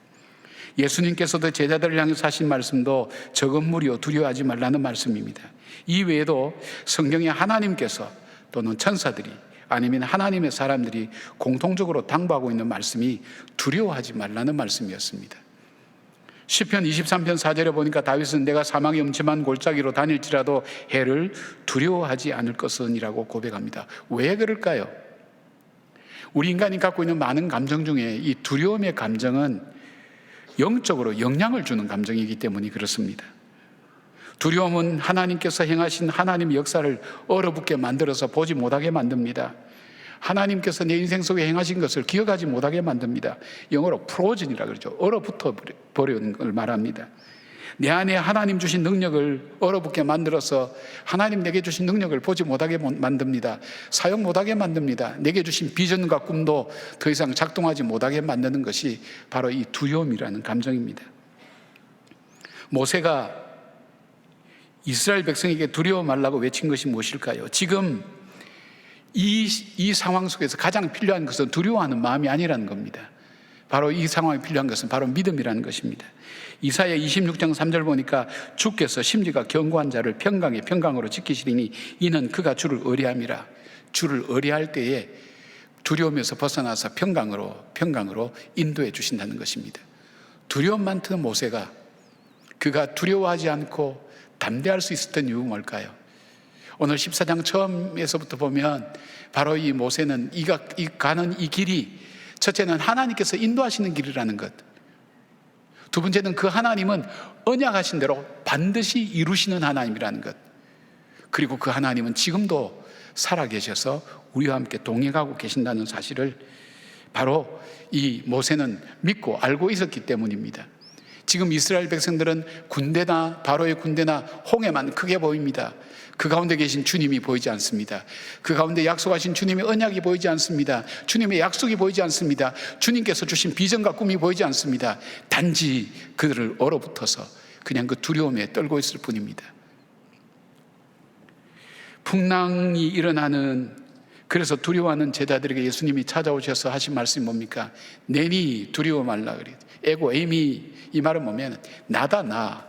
예수님께서도 제자들을 향해서 하신 말씀도 적은 무리여 두려워하지 말라는 말씀입니다. 이 외에도 성경에 하나님께서 또는 천사들이 아니면 하나님의 사람들이 공통적으로 당부하고 있는 말씀이 두려워하지 말라는 말씀이었습니다. 시편 23편 4절에 보니까 다윗은 내가 사망의 음침한 골짜기로 다닐지라도 해를 두려워하지 않을 것은이라고 고백합니다. 왜 그럴까요? 우리 인간이 갖고 있는 많은 감정 중에 이 두려움의 감정은 영적으로 영향을 주는 감정이기 때문에 그렇습니다. 두려움은 하나님께서 행하신 하나님의 역사를 얼어붙게 만들어서 보지 못하게 만듭니다. 하나님께서 내 인생 속에 행하신 것을 기억하지 못하게 만듭니다. 영어로 프로즌이라고 그러죠. 얼어붙어 버리는 걸 말합니다. 내 안에 하나님 주신 능력을 얼어붙게 만들어서 하나님 내게 주신 능력을 보지 못하게 만듭니다. 사용 못하게 만듭니다. 내게 주신 비전과 꿈도 더 이상 작동하지 못하게 만드는 것이 바로 이 두려움이라는 감정입니다. 모세가 이스라엘 백성에게 두려워 말라고 외친 것이 무엇일까요? 지금 이 상황 속에서 가장 필요한 것은 두려워하는 마음이 아니라는 겁니다. 바로 이 상황에 필요한 것은 바로 믿음이라는 것입니다. 이사야 26장 3절 보니까 주께서 심지가 견고한 자를 평강으로 지키시리니 이는 그가 주를 의뢰함이라. 주를 의뢰할 때에 두려움에서 벗어나서 평강으로 인도해 주신다는 것입니다. 두려움 많던 모세가 그가 두려워하지 않고 담대할 수 있었던 이유가 뭘까요? 오늘 14장 처음에서부터 보면 바로 이 모세는 가는 이 길이 첫째는 하나님께서 인도하시는 길이라는 것, 두 번째는 그 하나님은 언약하신 대로 반드시 이루시는 하나님이라는 것, 그리고 그 하나님은 지금도 살아계셔서 우리와 함께 동행하고 계신다는 사실을 바로 이 모세는 믿고 알고 있었기 때문입니다. 지금 이스라엘 백성들은 군대나 바로의 군대나 홍해만 크게 보입니다. 그 가운데 계신 주님이 보이지 않습니다. 그 가운데 약속하신 주님의 언약이 보이지 않습니다. 주님의 약속이 보이지 않습니다. 주님께서 주신 비전과 꿈이 보이지 않습니다. 단지 그들을 얼어붙어서 그냥 그 두려움에 떨고 있을 뿐입니다. 풍랑이 일어나는, 그래서 두려워하는 제자들에게 예수님이 찾아오셔서 하신 말씀이 뭡니까? 내니 두려워 말라 그래요. 에고 에이미, 이 말은 뭐냐면 나다, 나.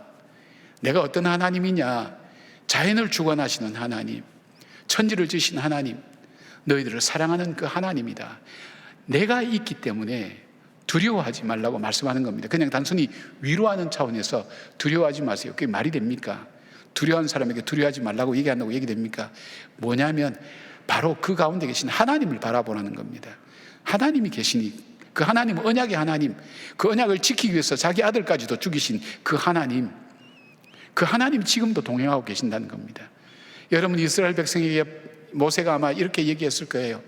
내가 어떤 하나님이냐? 자연을 주관하시는 하나님, 천지를 지으신 하나님, 너희들을 사랑하는 그 하나님이다. 내가 있기 때문에 두려워하지 말라고 말씀하는 겁니다. 그냥 단순히 위로하는 차원에서 두려워하지 마세요. 그게 말이 됩니까? 두려워하는 사람에게 두려워하지 말라고 얘기한다고 얘기됩니까? 뭐냐면 바로 그 가운데 계신 하나님을 바라보라는 겁니다. 하나님이 계시니, 그 하나님은 언약의 하나님, 그 언약을 지키기 위해서 자기 아들까지도 죽이신 그 하나님, 그 하나님이 지금도 동행하고 계신다는 겁니다. 여러분, 이스라엘 백성에게 모세가 아마 이렇게 얘기했을 거예요.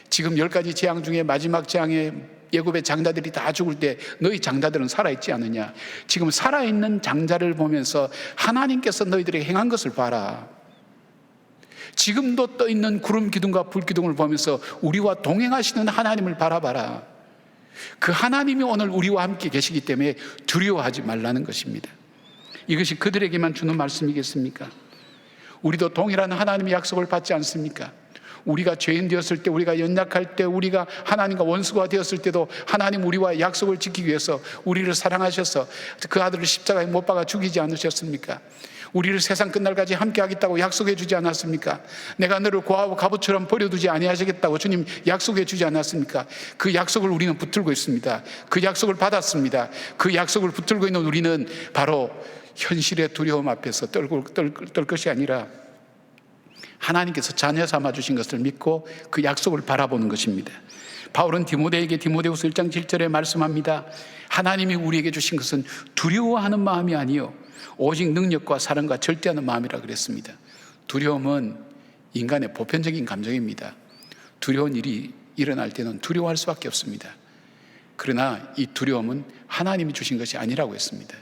지금 10가지 재앙 중에 마지막 재앙에 애굽의 장자들이 다 죽을 때 너희 장자들은 살아있지 않느냐? 지금 살아있는 장자를 보면서 하나님께서 너희들에게 행한 것을 봐라. 지금도 떠있는 구름 기둥과 불 기둥을 보면서 우리와 동행하시는 하나님을 바라봐라. 그 하나님이 오늘 우리와 함께 계시기 때문에 두려워하지 말라는 것입니다. 이것이 그들에게만 주는 말씀이겠습니까? 우리도 동일한 하나님의 약속을 받지 않습니까? 우리가 죄인 되었을 때, 우리가 연약할 때, 우리가 하나님과 원수가 되었을 때도 하나님 우리와 약속을 지키기 위해서 우리를 사랑하셔서 그 아들을 십자가에 못 박아 죽이지 않으셨습니까? 우리를 세상 끝날까지 함께 하겠다고 약속해 주지 않았습니까? 내가 너를 고아와 갑옷처럼 버려두지 아니하시겠다고 주님 약속해 주지 않았습니까? 그 약속을 우리는 붙들고 있습니다. 그 약속을 받았습니다. 그 약속을 붙들고 있는 우리는 바로 현실의 두려움 앞에서 떨 것이 아니라 하나님께서 자녀 삼아 주신 것을 믿고 그 약속을 바라보는 것입니다. 바울은 디모데에게 디모데후서 1장 7절에 말씀합니다. 하나님이 우리에게 주신 것은 두려워하는 마음이 아니요 오직 능력과 사랑과 절대하는 마음이라 그랬습니다. 두려움은 인간의 보편적인 감정입니다. 두려운 일이 일어날 때는 두려워할 수밖에 없습니다. 그러나 이 두려움은 하나님이 주신 것이 아니라고 했습니다.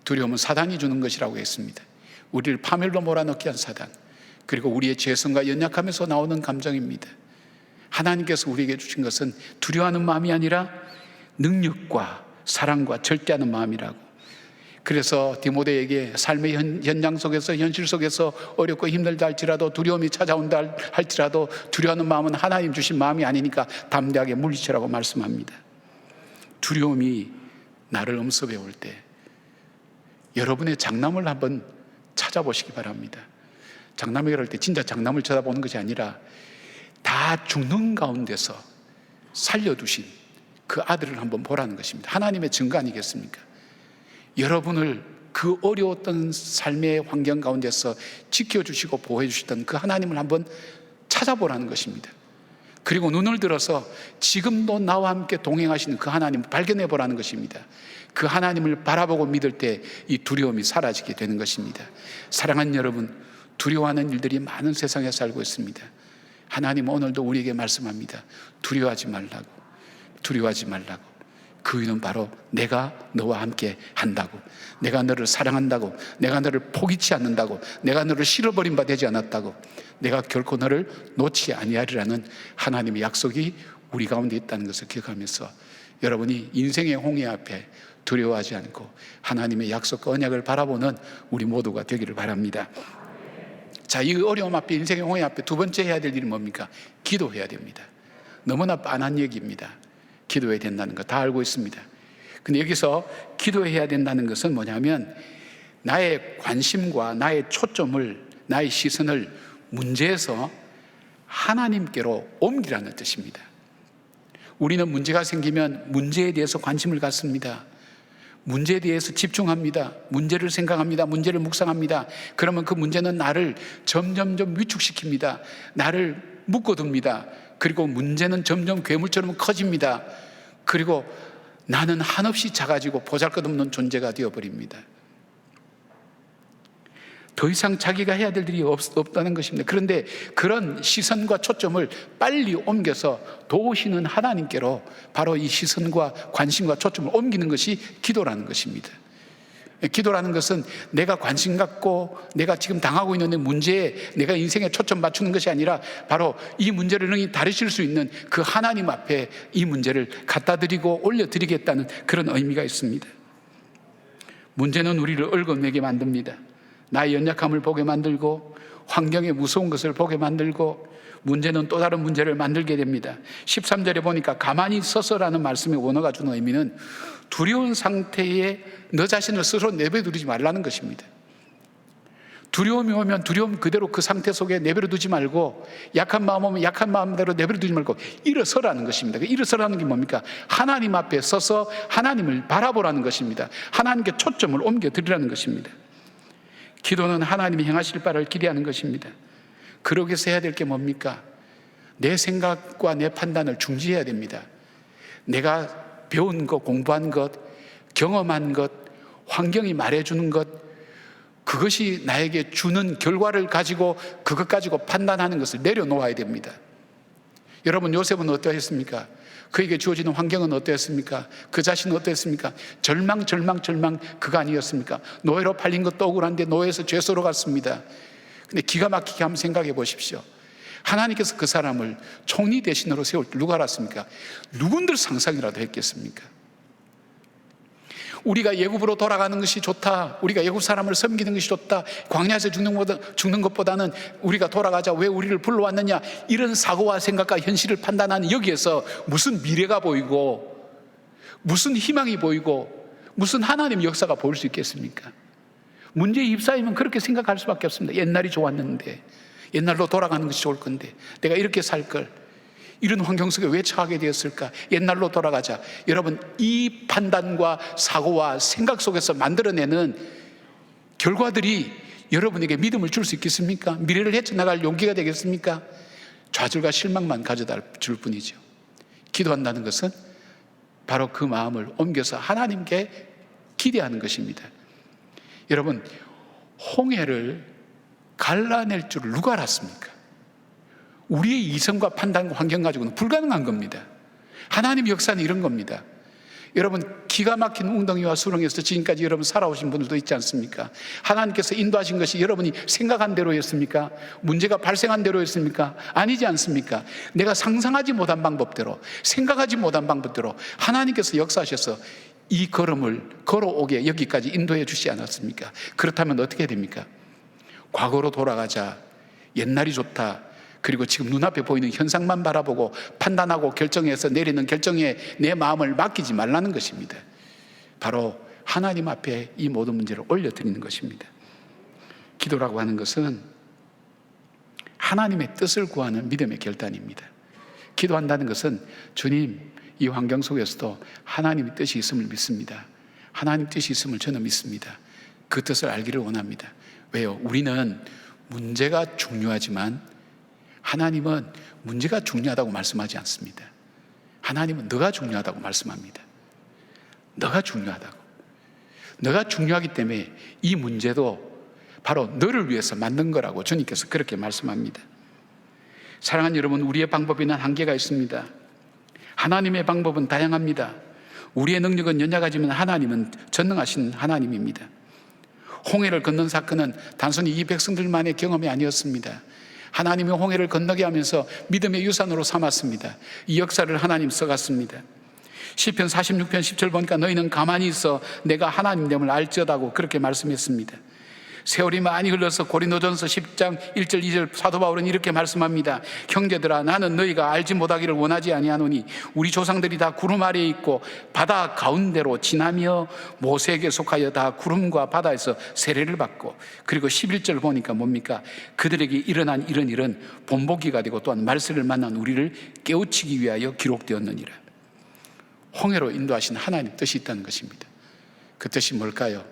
두려움은 사단이 주는 것이라고 했습니다. 우리를 파멸로 몰아넣게 한 사단, 그리고 우리의 죄성과 연약함에서 나오는 감정입니다. 하나님께서 우리에게 주신 것은 두려워하는 마음이 아니라 능력과 사랑과 절대하는 마음이라고. 그래서 디모데에게 삶의 현장 속에서, 현실 속에서 어렵고 힘들다 할지라도, 두려움이 찾아온다 할지라도 두려워하는 마음은 하나님 주신 마음이 아니니까 담대하게 물리치라고 말씀합니다. 두려움이 나를 엄습해 올 때 여러분의 장남을 한번 찾아보시기 바랍니다. 장남에게 할 때 진짜 장남을 쳐다보는 것이 아니라 다 죽는 가운데서 살려두신 그 아들을 한번 보라는 것입니다. 하나님의 증거 아니겠습니까? 여러분을 그 어려웠던 삶의 환경 가운데서 지켜주시고 보호해주시던 그 하나님을 한번 찾아보라는 것입니다. 그리고 눈을 들어서 지금도 나와 함께 동행하시는 그 하나님을 발견해 보라는 것입니다. 그 하나님을 바라보고 믿을 때 이 두려움이 사라지게 되는 것입니다. 사랑하는 여러분, 두려워하는 일들이 많은 세상에 살고 있습니다. 하나님은 오늘도 우리에게 말씀합니다. 두려워하지 말라고, 두려워하지 말라고. 그 이유는 바로 내가 너와 함께 한다고, 내가 너를 사랑한다고, 내가 너를 포기치 않는다고, 내가 너를 실어버린 바 되지 않았다고, 내가 결코 너를 놓지 아니하리라는 하나님의 약속이 우리 가운데 있다는 것을 기억하면서 여러분이 인생의 홍해 앞에 두려워하지 않고 하나님의 약속과 언약을 바라보는 우리 모두가 되기를 바랍니다. 자, 이 어려움 앞에, 인생의 홍해 앞에 두 번째 해야 될 일은 뭡니까? 기도해야 됩니다. 너무나 뻔한 얘기입니다. 기도해야 된다는 거 다 알고 있습니다. 근데 여기서 기도해야 된다는 것은 뭐냐면 나의 관심과 나의 초점을, 나의 시선을 문제에서 하나님께로 옮기라는 뜻입니다. 우리는 문제가 생기면 문제에 대해서 관심을 갖습니다. 문제에 대해서 집중합니다. 문제를 생각합니다. 문제를 묵상합니다. 그러면 그 문제는 나를 점점점 위축시킵니다. 나를 묶어둡니다. 그리고 문제는 점점 괴물처럼 커집니다. 그리고 나는 한없이 작아지고 보잘것없는 존재가 되어버립니다. 더 이상 자기가 해야 될 일이 없다는 것입니다. 그런데 그런 시선과 초점을 빨리 옮겨서 도우시는 하나님께로 바로 이 시선과 관심과 초점을 옮기는 것이 기도라는 것입니다. 기도라는 것은 내가 관심 갖고 내가 지금 당하고 있는 문제에 내가 인생에 초점 맞추는 것이 아니라 바로 이 문제를 능히 다루실 수 있는 그 하나님 앞에 이 문제를 갖다 드리고 올려드리겠다는 그런 의미가 있습니다. 문제는 우리를 얽어내게 만듭니다. 나의 연약함을 보게 만들고 환경의 무서운 것을 보게 만들고 문제는 또 다른 문제를 만들게 됩니다. 13절에 보니까 가만히 서서라는 말씀의 원어가 주는 의미는 두려운 상태에 너 자신을 스스로 내버려두지 말라는 것입니다. 두려움이 오면 두려움 그대로 그 상태 속에 내버려두지 말고 약한 마음 오면 약한 마음대로 내버려두지 말고 일어서라는 것입니다. 일어서라는 게 뭡니까? 하나님 앞에 서서 하나님을 바라보라는 것입니다. 하나님께 초점을 옮겨드리라는 것입니다. 기도는 하나님이 행하실 바를 기대하는 것입니다. 그러기 위해서 해야 될 게 뭡니까? 내 생각과 내 판단을 중지해야 됩니다. 내가 배운 것, 공부한 것, 경험한 것, 환경이 말해주는 것, 그것이 나에게 주는 결과를 가지고 그것 가지고 판단하는 것을 내려놓아야 됩니다. 여러분, 요셉은 어떠했습니까? 그에게 주어지는 환경은 어떠했습니까? 그 자신은 어떠했습니까? 절망 그가 아니었습니까? 노예로 팔린 것도 억울한데 노예에서 죄수로 갔습니다. 근데 기가 막히게 한번 생각해 보십시오. 하나님께서 그 사람을 총리 대신으로 세울 때 누가 알았습니까? 누군들 상상이라도 했겠습니까? 우리가 예굽으로 돌아가는 것이 좋다, 우리가 예굽 사람을 섬기는 것이 좋다, 광야에서 죽는 것보다는 우리가 돌아가자, 왜 우리를 불러왔느냐, 이런 사고와 생각과 현실을 판단하는 여기에서 무슨 미래가 보이고 무슨 희망이 보이고 무슨 하나님의 역사가 보일 수 있겠습니까? 문제에 입사하면 그렇게 생각할 수밖에 없습니다. 옛날이 좋았는데, 옛날로 돌아가는 것이 좋을 건데, 내가 이렇게 살 걸, 이런 환경 속에 왜 처하게 되었을까? 옛날로 돌아가자. 여러분, 이 판단과 사고와 생각 속에서 만들어내는 결과들이 여러분에게 믿음을 줄 수 있겠습니까? 미래를 헤쳐나갈 용기가 되겠습니까? 좌절과 실망만 가져다 줄 뿐이죠. 기도한다는 것은 바로 그 마음을 옮겨서 하나님께 기대하는 것입니다. 여러분, 홍해를 갈라낼 줄 누가 알았습니까? 우리의 이성과 판단과 환경 가지고는 불가능한 겁니다. 하나님의 역사는 이런 겁니다. 여러분, 기가 막힌 웅덩이와 수렁에서 지금까지 여러분 살아오신 분들도 있지 않습니까? 하나님께서 인도하신 것이 여러분이 생각한 대로였습니까? 문제가 발생한 대로였습니까? 아니지 않습니까? 내가 상상하지 못한 방법대로, 생각하지 못한 방법대로 하나님께서 역사하셔서 이 걸음을 걸어오게 여기까지 인도해 주시지 않았습니까? 그렇다면 어떻게 됩니까? 과거로 돌아가자, 옛날이 좋다, 그리고 지금 눈앞에 보이는 현상만 바라보고 판단하고 결정해서 내리는 결정에 내 마음을 맡기지 말라는 것입니다. 바로 하나님 앞에 이 모든 문제를 올려드리는 것입니다. 기도라고 하는 것은 하나님의 뜻을 구하는 믿음의 결단입니다. 기도한다는 것은 주님, 이 환경 속에서도 하나님의 뜻이 있음을 믿습니다. 하나님 뜻이 있음을 저는 믿습니다. 그 뜻을 알기를 원합니다. 왜요? 우리는 문제가 중요하지만 하나님은 문제가 중요하다고 말씀하지 않습니다. 하나님은 너가 중요하다고 말씀합니다. 너가 중요하다고. 너가 중요하기 때문에 이 문제도 바로 너를 위해서 만든 거라고 주님께서 그렇게 말씀합니다. 사랑하는 여러분, 우리의 방법에는 한계가 있습니다. 하나님의 방법은 다양합니다. 우리의 능력은 연약하지만 하나님은 전능하신 하나님입니다. 홍해를 건넌 사건은 단순히 이 백성들만의 경험이 아니었습니다. 하나님이 홍해를 건너게 하면서 믿음의 유산으로 삼았습니다. 이 역사를 하나님 써갔습니다. 시편 46편 10절 보니까 너희는 가만히 있어 내가 하나님됨을 알지어다고 그렇게 말씀했습니다. 세월이 많이 흘러서 고린도전서 10장 1절 2절 사도 바울은 이렇게 말씀합니다. 형제들아, 나는 너희가 알지 못하기를 원하지 아니하노니 우리 조상들이 다 구름 아래에 있고 바다 가운데로 지나며 모세에게 속하여 다 구름과 바다에서 세례를 받고, 그리고 11절 보니까 뭡니까? 그들에게 일어난 이런 일은 본보기가 되고 또한 말세를 만난 우리를 깨우치기 위하여 기록되었느니라. 홍해로 인도하신 하나님 뜻이 있다는 것입니다. 그 뜻이 뭘까요?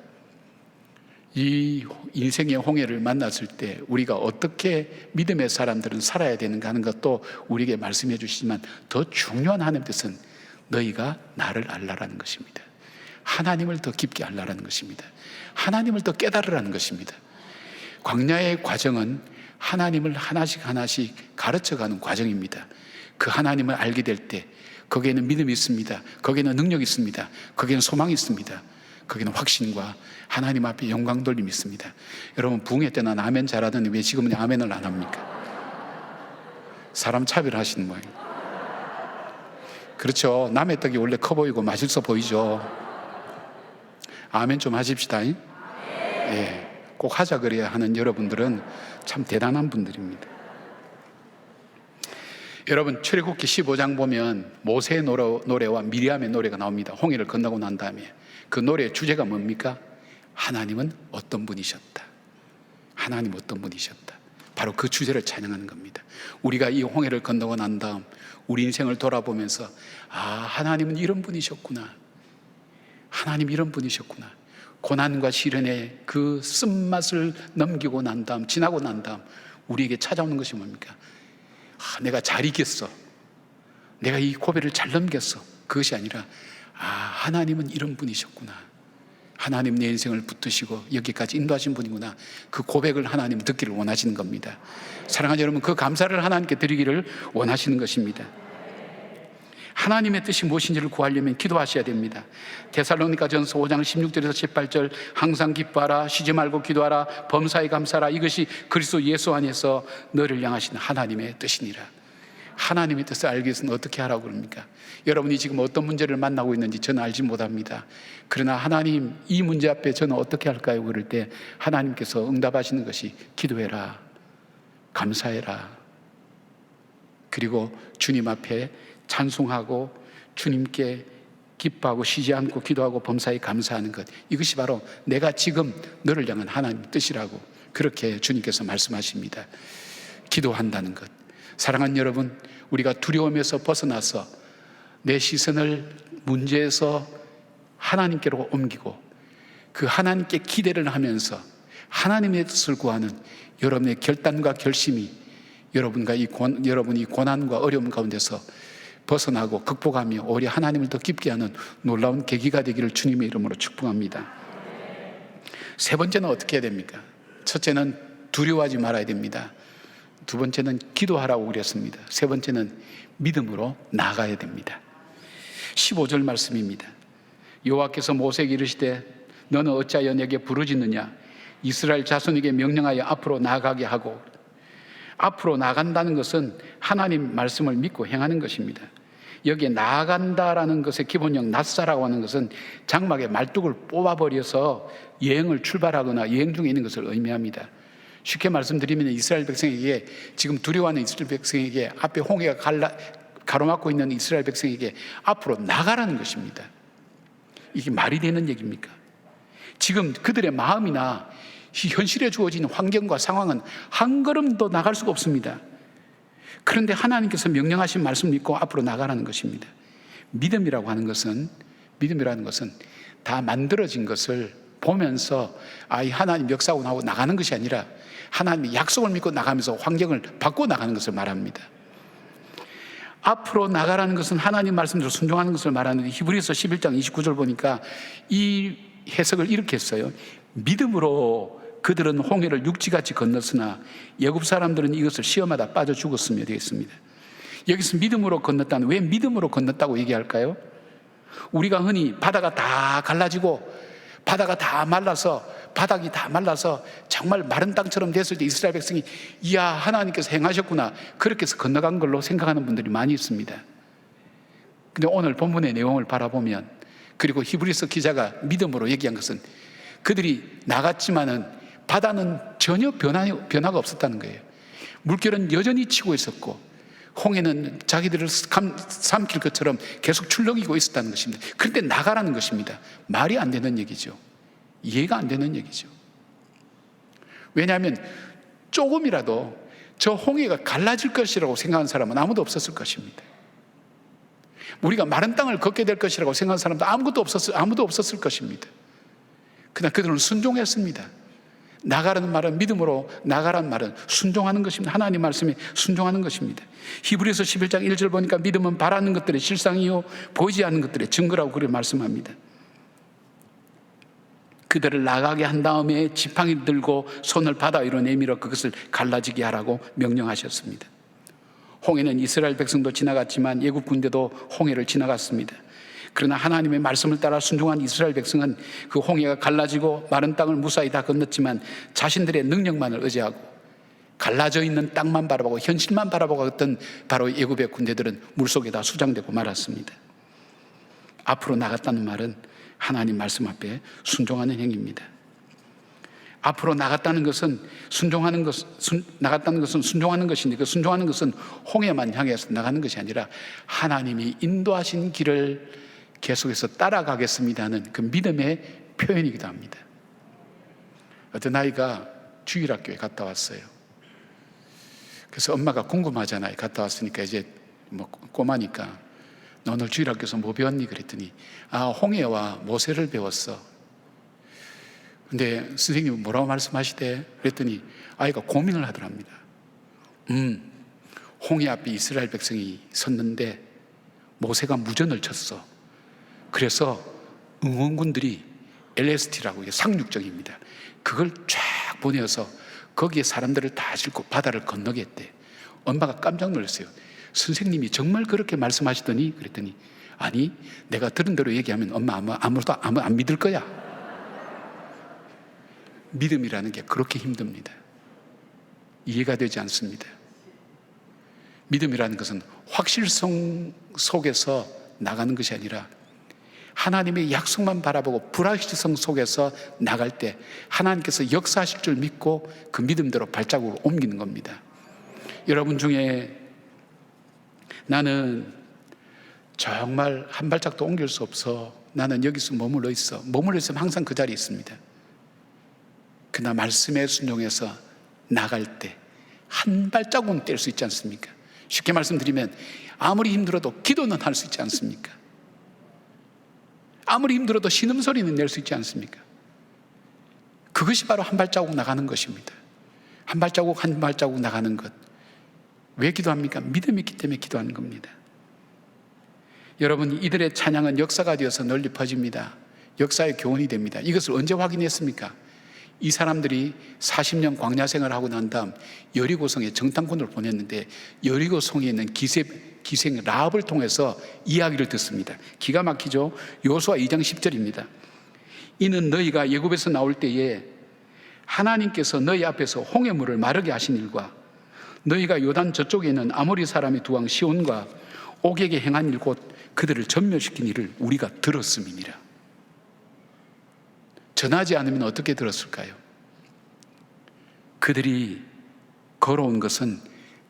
이 인생의 홍해를 만났을 때 우리가 어떻게 믿음의 사람들은 살아야 되는가 하는 것도 우리에게 말씀해 주시지만 더 중요한 하나님의 뜻은 너희가 나를 알라라는 것입니다. 하나님을 더 깊게 알라라는 것입니다. 하나님을 더 깨달으라는 것입니다. 광야의 과정은 하나님을 하나씩 하나씩 가르쳐가는 과정입니다. 그 하나님을 알게 될 때 거기에는 믿음이 있습니다. 거기에는 능력이 있습니다. 거기에는 소망이 있습니다. 거기는 확신과 하나님 앞에 영광 돌림이 있습니다. 여러분, 부흥회 때는 아멘 잘하더니 왜 지금은 아멘을 안 합니까? 사람 차별하시는 모양. 그렇죠. 남의 떡이 원래 커 보이고 맛있어 보이죠. 아멘 좀 하십시다. 예, 꼭 하자 그래야 하는 여러분들은 참 대단한 분들입니다. 여러분, 출애굽기 15장 보면 모세의 노래와 미리암의 노래가 나옵니다. 홍해를 건너고 난 다음에 그 노래의 주제가 뭡니까? 하나님은 어떤 분이셨다. 하나님 어떤 분이셨다. 바로 그 주제를 찬양하는 겁니다. 우리가 이 홍해를 건너고 난 다음 우리 인생을 돌아보면서 하나님은 이런 분이셨구나. 하나님 이런 분이셨구나. 고난과 시련의 그 쓴맛을 넘기고 난 다음, 지나고 난 다음 우리에게 찾아오는 것이 뭡니까? 내가 잘 이겼어. 내가 이 고비를 잘 넘겼어. 그것이 아니라 하나님은 이런 분이셨구나. 하나님 내 인생을 붙드시고 여기까지 인도하신 분이구나. 그 고백을 하나님 듣기를 원하시는 겁니다. 사랑하는 여러분, 그 감사를 하나님께 드리기를 원하시는 것입니다. 하나님의 뜻이 무엇인지를 구하려면 기도하셔야 됩니다. 데살로니가전서 5장 16절에서 18절 항상 기뻐하라, 쉬지 말고 기도하라, 범사에 감사하라. 이것이 그리스도 예수 안에서 너를 향하신 하나님의 뜻이니라. 하나님의 뜻을 알기 위해서는 어떻게 하라고 그럽니까? 여러분이 지금 어떤 문제를 만나고 있는지 저는 알지 못합니다. 그러나 하나님, 이 문제 앞에 저는 어떻게 할까요? 그럴 때 하나님께서 응답하시는 것이 기도해라, 감사해라, 그리고 주님 앞에 찬송하고 주님께 기뻐하고 쉬지 않고 기도하고 범사에 감사하는 것, 이것이 바로 내가 지금 너를 향한 하나님의 뜻이라고 그렇게 주님께서 말씀하십니다. 기도한다는 것. 사랑하는 여러분, 우리가 두려움에서 벗어나서 내 시선을 문제에서 하나님께로 옮기고 그 하나님께 기대를 하면서 하나님의 뜻을 구하는 여러분의 결단과 결심이 여러분이 고난과 어려움 가운데서 벗어나고 극복하며 오히려 하나님을 더 깊게 하는 놀라운 계기가 되기를 주님의 이름으로 축복합니다. 세 번째는 어떻게 해야 됩니까? 첫째는 두려워하지 말아야 됩니다. 두 번째는 기도하라고 그랬습니다. 세 번째는 믿음으로 나아가야 됩니다. 15절 말씀입니다. 여호와께서 모세에게 이르시되 너는 어찌하여 내게 부르짖느냐? 이스라엘 자손에게 명령하여 앞으로 나아가게 하고. 앞으로 나아간다는 것은 하나님 말씀을 믿고 행하는 것입니다. 여기에 나아간다라는 것의 기본형 낫사라고 하는 것은 장막에 말뚝을 뽑아버려서 여행을 출발하거나 여행 중에 있는 것을 의미합니다. 쉽게 말씀드리면 이스라엘 백성에게, 지금 두려워하는 이스라엘 백성에게, 앞에 홍해가 가로막고 있는 이스라엘 백성에게 앞으로 나가라는 것입니다. 이게 말이 되는 얘기입니까? 지금 그들의 마음이나 현실에 주어진 환경과 상황은 한 걸음도 나갈 수가 없습니다. 그런데 하나님께서 명령하신 말씀을 믿고 앞으로 나가라는 것입니다. 믿음이라고 하는 것은 다 만들어진 것을 보면서 이 하나님 역사하고 나오고 나가는 것이 아니라 하나님의 약속을 믿고 나가면서 환경을 바꿔 나가는 것을 말합니다. 앞으로 나가라는 것은 하나님 말씀대로 순종하는 것을 말하는데, 히브리서 11장 29절 보니까 이 해석을 이렇게 했어요. 믿음으로 그들은 홍해를 육지같이 건넜으나 애굽 사람들은 이것을 시험하다 빠져 죽었으며 되겠습니다. 여기서 믿음으로 건넜다는, 왜 믿음으로 건넜다고 얘기할까요? 우리가 흔히 바다가 다 갈라지고 바다가 다 말라서, 바닥이 다 말라서 정말 마른 땅처럼 됐을 때 이스라엘 백성이 이야 하나님께서 행하셨구나, 그렇게 해서 건너간 걸로 생각하는 분들이 많이 있습니다. 근데 오늘 본문의 내용을 바라보면, 그리고 히브리서 기자가 믿음으로 얘기한 것은 그들이 나갔지만은 바다는 전혀 변화가 없었다는 거예요. 물결은 여전히 치고 있었고 홍해는 자기들을 삼킬 것처럼 계속 출렁이고 있었다는 것입니다. 그런데 나가라는 것입니다. 말이 안 되는 얘기죠. 이해가 안 되는 얘기죠. 왜냐하면 조금이라도 저 홍해가 갈라질 것이라고 생각하는 사람은 아무도 없었을 것입니다. 우리가 마른 땅을 걷게 될 것이라고 생각하는 사람도 아무도 없었을 것입니다. 그러나 그들은 순종했습니다. 나가라는 말은, 믿음으로 나가라는 말은 순종하는 것입니다. 하나님 말씀에 순종하는 것입니다. 히브리서 11장 1절 보니까 믿음은 바라는 것들의 실상이요 보이지 않는 것들의 증거라고 그렇게 말씀합니다. 그들을 나가게 한 다음에 지팡이를 들고 손을 바다 위로 내밀어 그것을 갈라지게 하라고 명령하셨습니다. 홍해는 이스라엘 백성도 지나갔지만 애굽 군대도 홍해를 지나갔습니다. 그러나 하나님의 말씀을 따라 순종한 이스라엘 백성은 그 홍해가 갈라지고 마른 땅을 무사히 다 건넜지만 자신들의 능력만을 의지하고 갈라져 있는 땅만 바라보고 현실만 바라보고 있던 바로 애굽의 군대들은 물속에 다 수장되고 말았습니다. 앞으로 나갔다는 말은 하나님 말씀 앞에 순종하는 행위입니다. 앞으로 나갔다는 것은 순종하는 것인데, 그 순종하는 것은 홍해만 향해서 나가는 것이 아니라 하나님이 인도하신 길을 계속해서 따라가겠습니다 하는 그 믿음의 표현이기도 합니다. 어떤 아이가 주일학교에 갔다 왔어요. 그래서 엄마가 궁금하잖아요. 갔다 왔으니까 이제 뭐 꼬마니까 너 오늘 주일학교에서 뭐 배웠니? 그랬더니 홍해와 모세를 배웠어. 근데 선생님은 뭐라고 말씀하시대? 그랬더니 아이가 고민을 하더랍니다. 홍해 앞에 이스라엘 백성이 섰는데 모세가 무전을 쳤어. 그래서 응원군들이 LST라고, 이게 상륙정입니다. 그걸 쫙 보내어서 거기에 사람들을 다 싣고 바다를 건너게 했대. 엄마가 깜짝 놀랐어요. 선생님이 정말 그렇게 말씀하시더니? 그랬더니 아니, 내가 들은 대로 얘기하면 엄마 아무도 안 믿을 거야. 믿음이라는 게 그렇게 힘듭니다. 이해가 되지 않습니다. 믿음이라는 것은 확실성 속에서 나가는 것이 아니라 하나님의 약속만 바라보고 불확실성 속에서 나갈 때 하나님께서 역사하실 줄 믿고 그 믿음대로 발자국을 옮기는 겁니다. 여러분 중에 나는 정말 한 발짝도 옮길 수 없어, 나는 여기서 머물러 있으면 항상 그 자리에 있습니다. 그러나 말씀에 순종해서 나갈 때 한 발자국은 뗄 수 있지 않습니까? 쉽게 말씀드리면 아무리 힘들어도 기도는 할 수 있지 않습니까? 아무리 힘들어도 신음소리는 낼 수 있지 않습니까? 그것이 바로 한 발자국 나가는 것입니다. 한 발자국 나가는 것. 왜 기도합니까? 믿음이 있기 때문에 기도하는 겁니다. 여러분, 이들의 찬양은 역사가 되어서 널리 퍼집니다. 역사의 교훈이 됩니다. 이것을 언제 확인했습니까? 이 사람들이 40년 광야 생활을 하고 난 다음 여리고성에 정탐꾼을 보냈는데 여리고성에 있는 기생 라합을 통해서 이야기를 듣습니다. 기가 막히죠? 여호수아 2장 10절입니다. 이는 너희가 애굽에서 나올 때에 하나님께서 너희 앞에서 홍해물을 마르게 하신 일과 너희가 요단 저쪽에 있는 아모리 사람의 두 왕 시온과 옥에게 행한 일 곧 그들을 전멸시킨 일을 우리가 들었음이니라. 전하지 않으면 어떻게 들었을까요? 그들이 걸어온 것은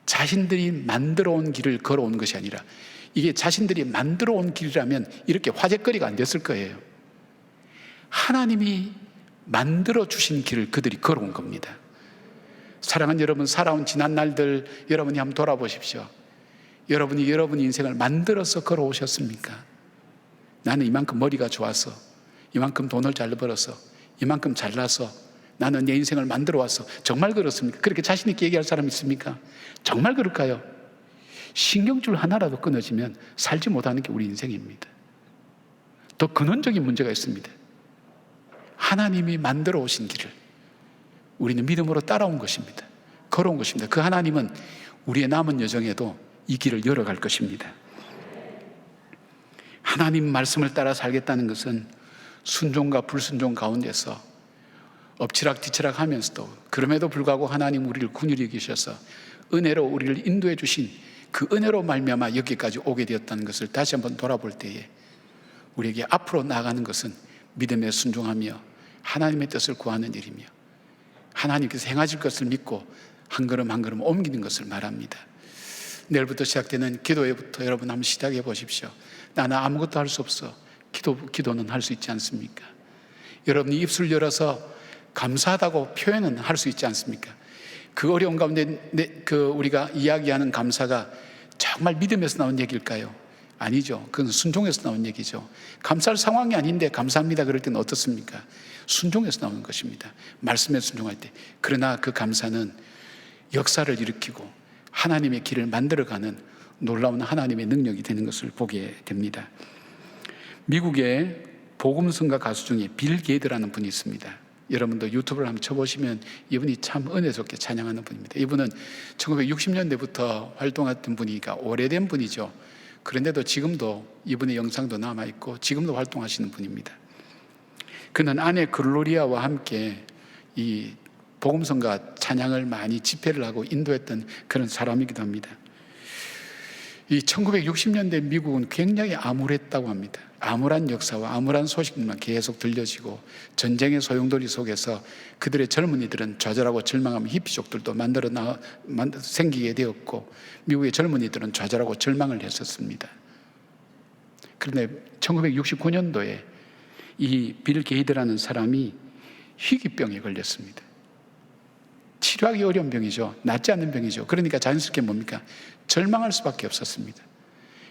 자신들이 만들어 온 길을 걸어온 것이 아니라, 이게 자신들이 만들어 온 길이라면 이렇게 화제거리가 안 됐을 거예요. 하나님이 만들어 주신 길을 그들이 걸어온 겁니다. 사랑하는 여러분, 살아온 지난 날들 여러분이 한번 돌아보십시오. 여러분이 여러분 인생을 만들어서 걸어오셨습니까? 나는 이만큼 머리가 좋아서, 이만큼 돈을 잘 벌어서, 이만큼 잘나서 나는 내 인생을 만들어 왔어. 정말 그렇습니까? 그렇게 자신 있게 얘기할 사람 있습니까? 정말 그럴까요? 신경줄 하나라도 끊어지면 살지 못하는 게 우리 인생입니다. 더 근원적인 문제가 있습니다. 하나님이 만들어 오신 길을 우리는 믿음으로 따라온 것입니다. 걸어온 것입니다. 그 하나님은 우리의 남은 여정에도 이 길을 열어갈 것입니다. 하나님 말씀을 따라 살겠다는 것은 순종과 불순종 가운데서 엎치락 뒤치락 하면서도 그럼에도 불구하고 하나님 우리를 긍휼히 여기셔서 은혜로 우리를 인도해 주신 그 은혜로 말미암아 여기까지 오게 되었다는 것을 다시 한번 돌아볼 때에 우리에게 앞으로 나아가는 것은 믿음에 순종하며 하나님의 뜻을 구하는 일이며 하나님께서 행하실 것을 믿고 한 걸음 한 걸음 옮기는 것을 말합니다. 내일부터 시작되는 기도회부터 여러분 한번 시작해 보십시오. 나는 아무것도 할 수 없어. 기도는 할 수 있지 않습니까? 여러분이 입술 열어서 감사하다고 표현은 할 수 있지 않습니까? 그 어려운 가운데 우리가 이야기하는 감사가 정말 믿음에서 나온 얘기일까요? 아니죠. 그건 순종에서 나온 얘기죠. 감사할 상황이 아닌데 감사합니다 그럴 때는 어떻습니까? 순종에서 나오는 것입니다. 말씀에 순종할 때. 그러나 그 감사는 역사를 일으키고 하나님의 길을 만들어가는 놀라운 하나님의 능력이 되는 것을 보게 됩니다. 미국의 복음성가 가수 중에 빌 게이드라는 분이 있습니다. 여러분도 유튜브를 한번 쳐보시면 이분이 참 은혜롭게 찬양하는 분입니다. 이분은 1960년대부터 활동했던 분이니까 오래된 분이죠. 그런데도 지금도 이분의 영상도 남아있고 지금도 활동하시는 분입니다. 그는 아내 글로리아와 함께 이 복음성가 찬양을 많이 집회를 하고 인도했던 그런 사람이기도 합니다. 이 1960년대 미국은 굉장히 암울했다고 합니다. 암울한 역사와 암울한 소식만 계속 들려지고 전쟁의 소용돌이 속에서 그들의 젊은이들은 좌절하고 절망하며 히피족들도 생기게 되었고 미국의 젊은이들은 좌절하고 절망을 했었습니다. 그런데 1969년도에 이 빌 게이드라는 사람이 희귀병에 걸렸습니다. 치료하기 어려운 병이죠. 낫지 않는 병이죠. 그러니까 자연스럽게 뭡니까? 절망할 수밖에 없었습니다.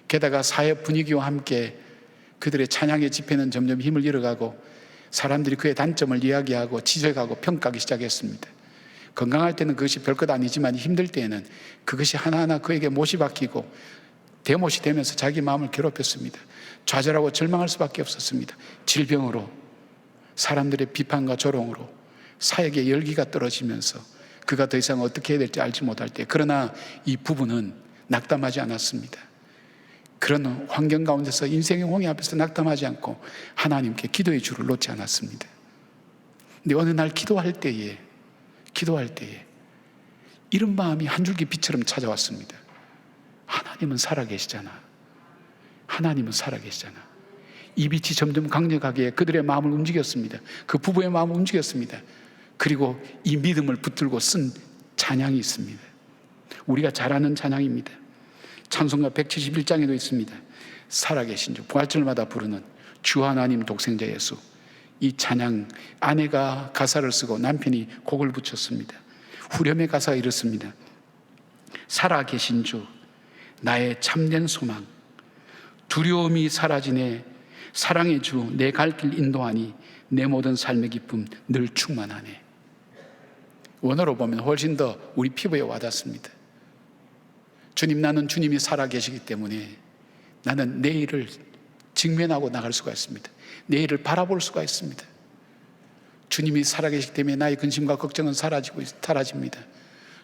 게다가 사회 분위기와 함께 그들의 찬양의 집회는 점점 힘을 잃어가고 사람들이 그의 단점을 이야기하고 지적하고 평가하기 시작했습니다. 건강할 때는 그것이 별것 아니지만 힘들 때에는 그것이 하나하나 그에게 못이 박히고 대못이 되면서 자기 마음을 괴롭혔습니다. 좌절하고 절망할 수밖에 없었습니다. 질병으로, 사람들의 비판과 조롱으로 사역의 열기가 떨어지면서 그가 더 이상 어떻게 해야 될지 알지 못할 때, 그러나 이 부부는 낙담하지 않았습니다. 그런 환경 가운데서 인생의 홍해 앞에서 낙담하지 않고 하나님께 기도의 줄을 놓지 않았습니다. 근데 어느 날 기도할 때에 이런 마음이 한 줄기 빛처럼 찾아왔습니다. 하나님은 살아계시잖아. 하나님은 살아계시잖아. 이 빛이 점점 강력하게 그들의 마음을 움직였습니다. 그 부부의 마음을 움직였습니다. 그리고 이 믿음을 붙들고 쓴 찬양이 있습니다. 우리가 잘 아는 찬양입니다. 찬송가 171장에도 있습니다. 살아계신 주, 부활절마다 부르는 주 하나님 독생자 예수. 이 찬양, 아내가 가사를 쓰고 남편이 곡을 붙였습니다. 후렴의 가사가 이렇습니다. 살아계신 주, 나의 참된 소망, 두려움이 사라지네. 사랑의 주, 내 갈 길 인도하니 내 모든 삶의 기쁨 늘 충만하네. 원어로 보면 훨씬 더 우리 피부에 와닿습니다. 주님, 나는 주님이 살아계시기 때문에 나는 내일을 직면하고 나갈 수가 있습니다. 내일을 바라볼 수가 있습니다. 주님이 살아계시기 때문에 나의 근심과 걱정은 사라집니다.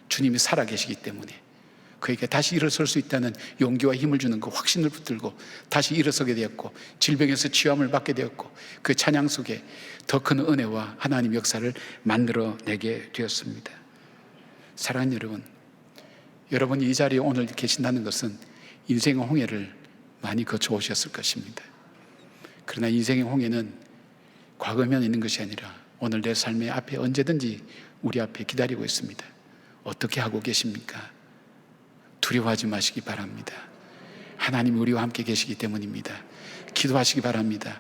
주님이 살아계시기 때문에 그에게 다시 일어설 수 있다는 용기와 힘을 주는 그 확신을 붙들고 다시 일어서게 되었고, 질병에서 치유함을 받게 되었고, 그 찬양 속에 더 큰 은혜와 하나님 역사를 만들어내게 되었습니다. 사랑하는 여러분, 여러분이 이 자리에 오늘 계신다는 것은 인생의 홍해를 많이 거쳐오셨을 것입니다. 그러나 인생의 홍해는 과거면 있는 것이 아니라 오늘 내 삶의 앞에 언제든지 우리 앞에 기다리고 있습니다. 어떻게 하고 계십니까? 두려워하지 마시기 바랍니다. 하나님이 우리와 함께 계시기 때문입니다. 기도하시기 바랍니다.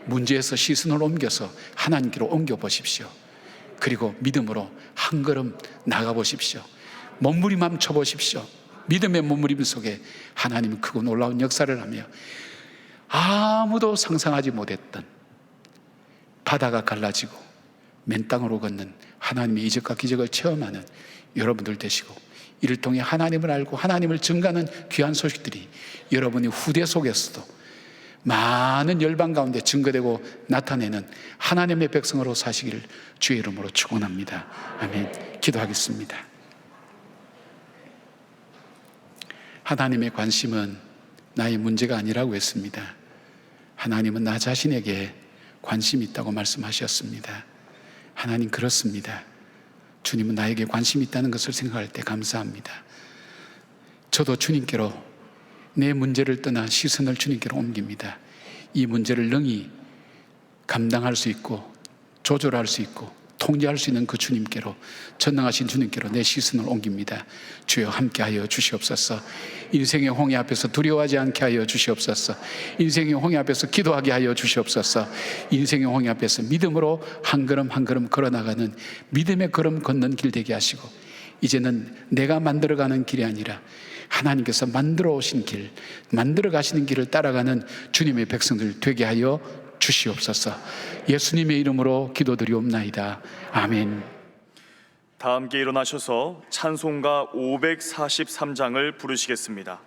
문제에서 시선을 옮겨서 하나님께로 옮겨 보십시오. 그리고 믿음으로 한 걸음 나가 보십시오. 몸부림함 쳐 보십시오. 믿음의 몸부림 속에 하나님은 크고 놀라운 역사를 하며 아무도 상상하지 못했던 바다가 갈라지고 맨 땅으로 걷는 하나님의 이적과 기적을 체험하는 여러분들 되시고, 이를 통해 하나님을 알고 하나님을 증거하는 귀한 소식들이 여러분의 후대 속에서도 많은 열방 가운데 증거되고 나타내는 하나님의 백성으로 사시기를 주의 이름으로 축원합니다. 아멘. 기도하겠습니다. 하나님의 관심은 나의 문제가 아니라고 했습니다. 하나님은 나 자신에게 관심이 있다고 말씀하셨습니다. 하나님, 그렇습니다. 주님은 나에게 관심이 있다는 것을 생각할 때 감사합니다. 저도 주님께로 내 문제를 떠나 시선을 주님께로 옮깁니다. 이 문제를 능히 감당할 수 있고 조절할 수 있고 통제할 수 있는 그 주님께로, 전능하신 주님께로 내 시선을 옮깁니다. 주여 함께하여 주시옵소서. 인생의 홍해 앞에서 두려워하지 않게 하여 주시옵소서. 인생의 홍해 앞에서 기도하게 하여 주시옵소서. 인생의 홍해 앞에서 믿음으로 한 걸음 한 걸음 걸어나가는 믿음의 걸음 걷는 길 되게 하시고, 이제는 내가 만들어가는 길이 아니라 하나님께서 만들어 오신 길, 만들어 가시는 길을 따라가는 주님의 백성들 되게 하여 주시옵소서. 예수님의 이름으로 기도드리옵나이다. 아멘. 다 함께 일어나셔서 찬송가 543장을 부르시겠습니다.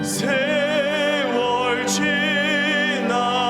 세월 지나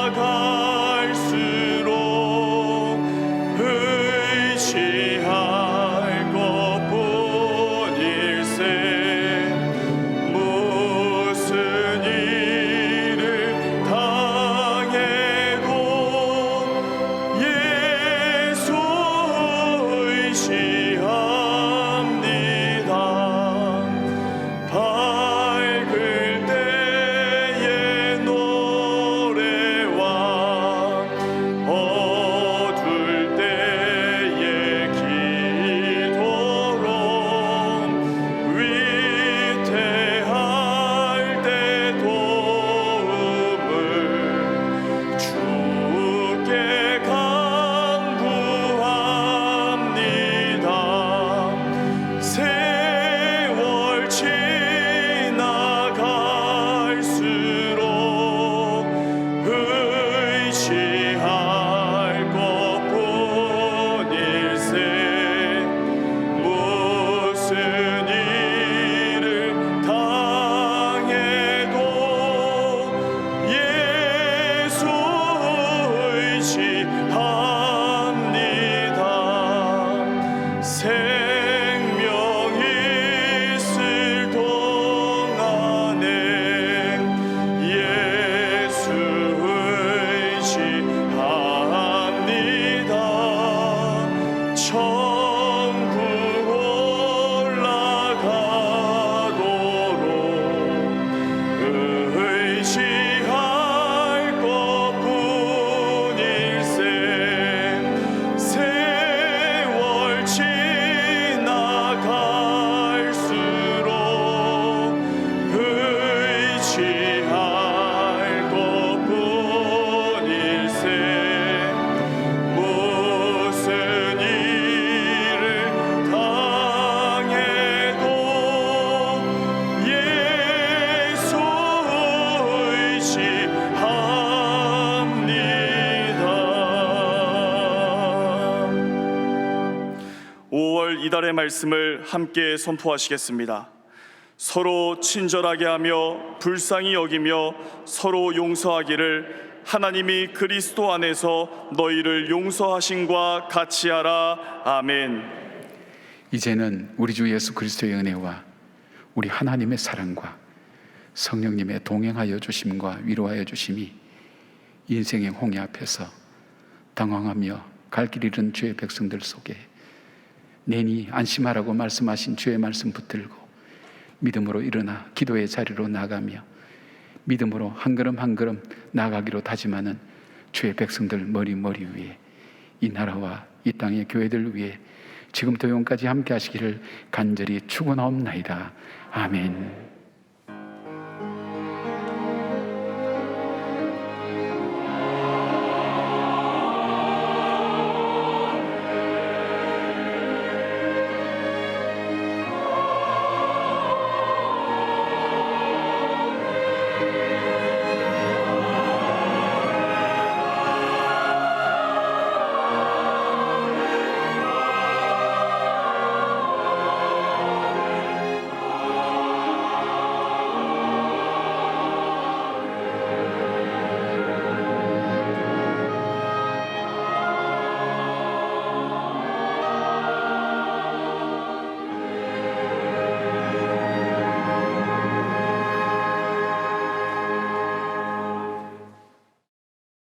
이달의 말씀을 함께 선포하시겠습니다. 서로 친절하게 하며 불쌍히 여기며 서로 용서하기를 하나님이 그리스도 안에서 너희를 용서하심과 같이 하라. 아멘. 이제는 우리 주 예수 그리스도의 은혜와 우리 하나님의 사랑과 성령님의 동행하여 주심과 위로하여 주심이 인생의 홍해 앞에서 당황하며 갈 길 잃은 주의 백성들 속에 내니 안심하라고 말씀하신 주의 말씀 붙들고 믿음으로 일어나 기도의 자리로 나가며 믿음으로 한 걸음 한 걸음 나가기로 다짐하는 주의 백성들 머리 위에 이 나라와 이 땅의 교회들 위해 지금부터 영원까지 함께 하시기를 간절히 축원하옵나이다. 아멘.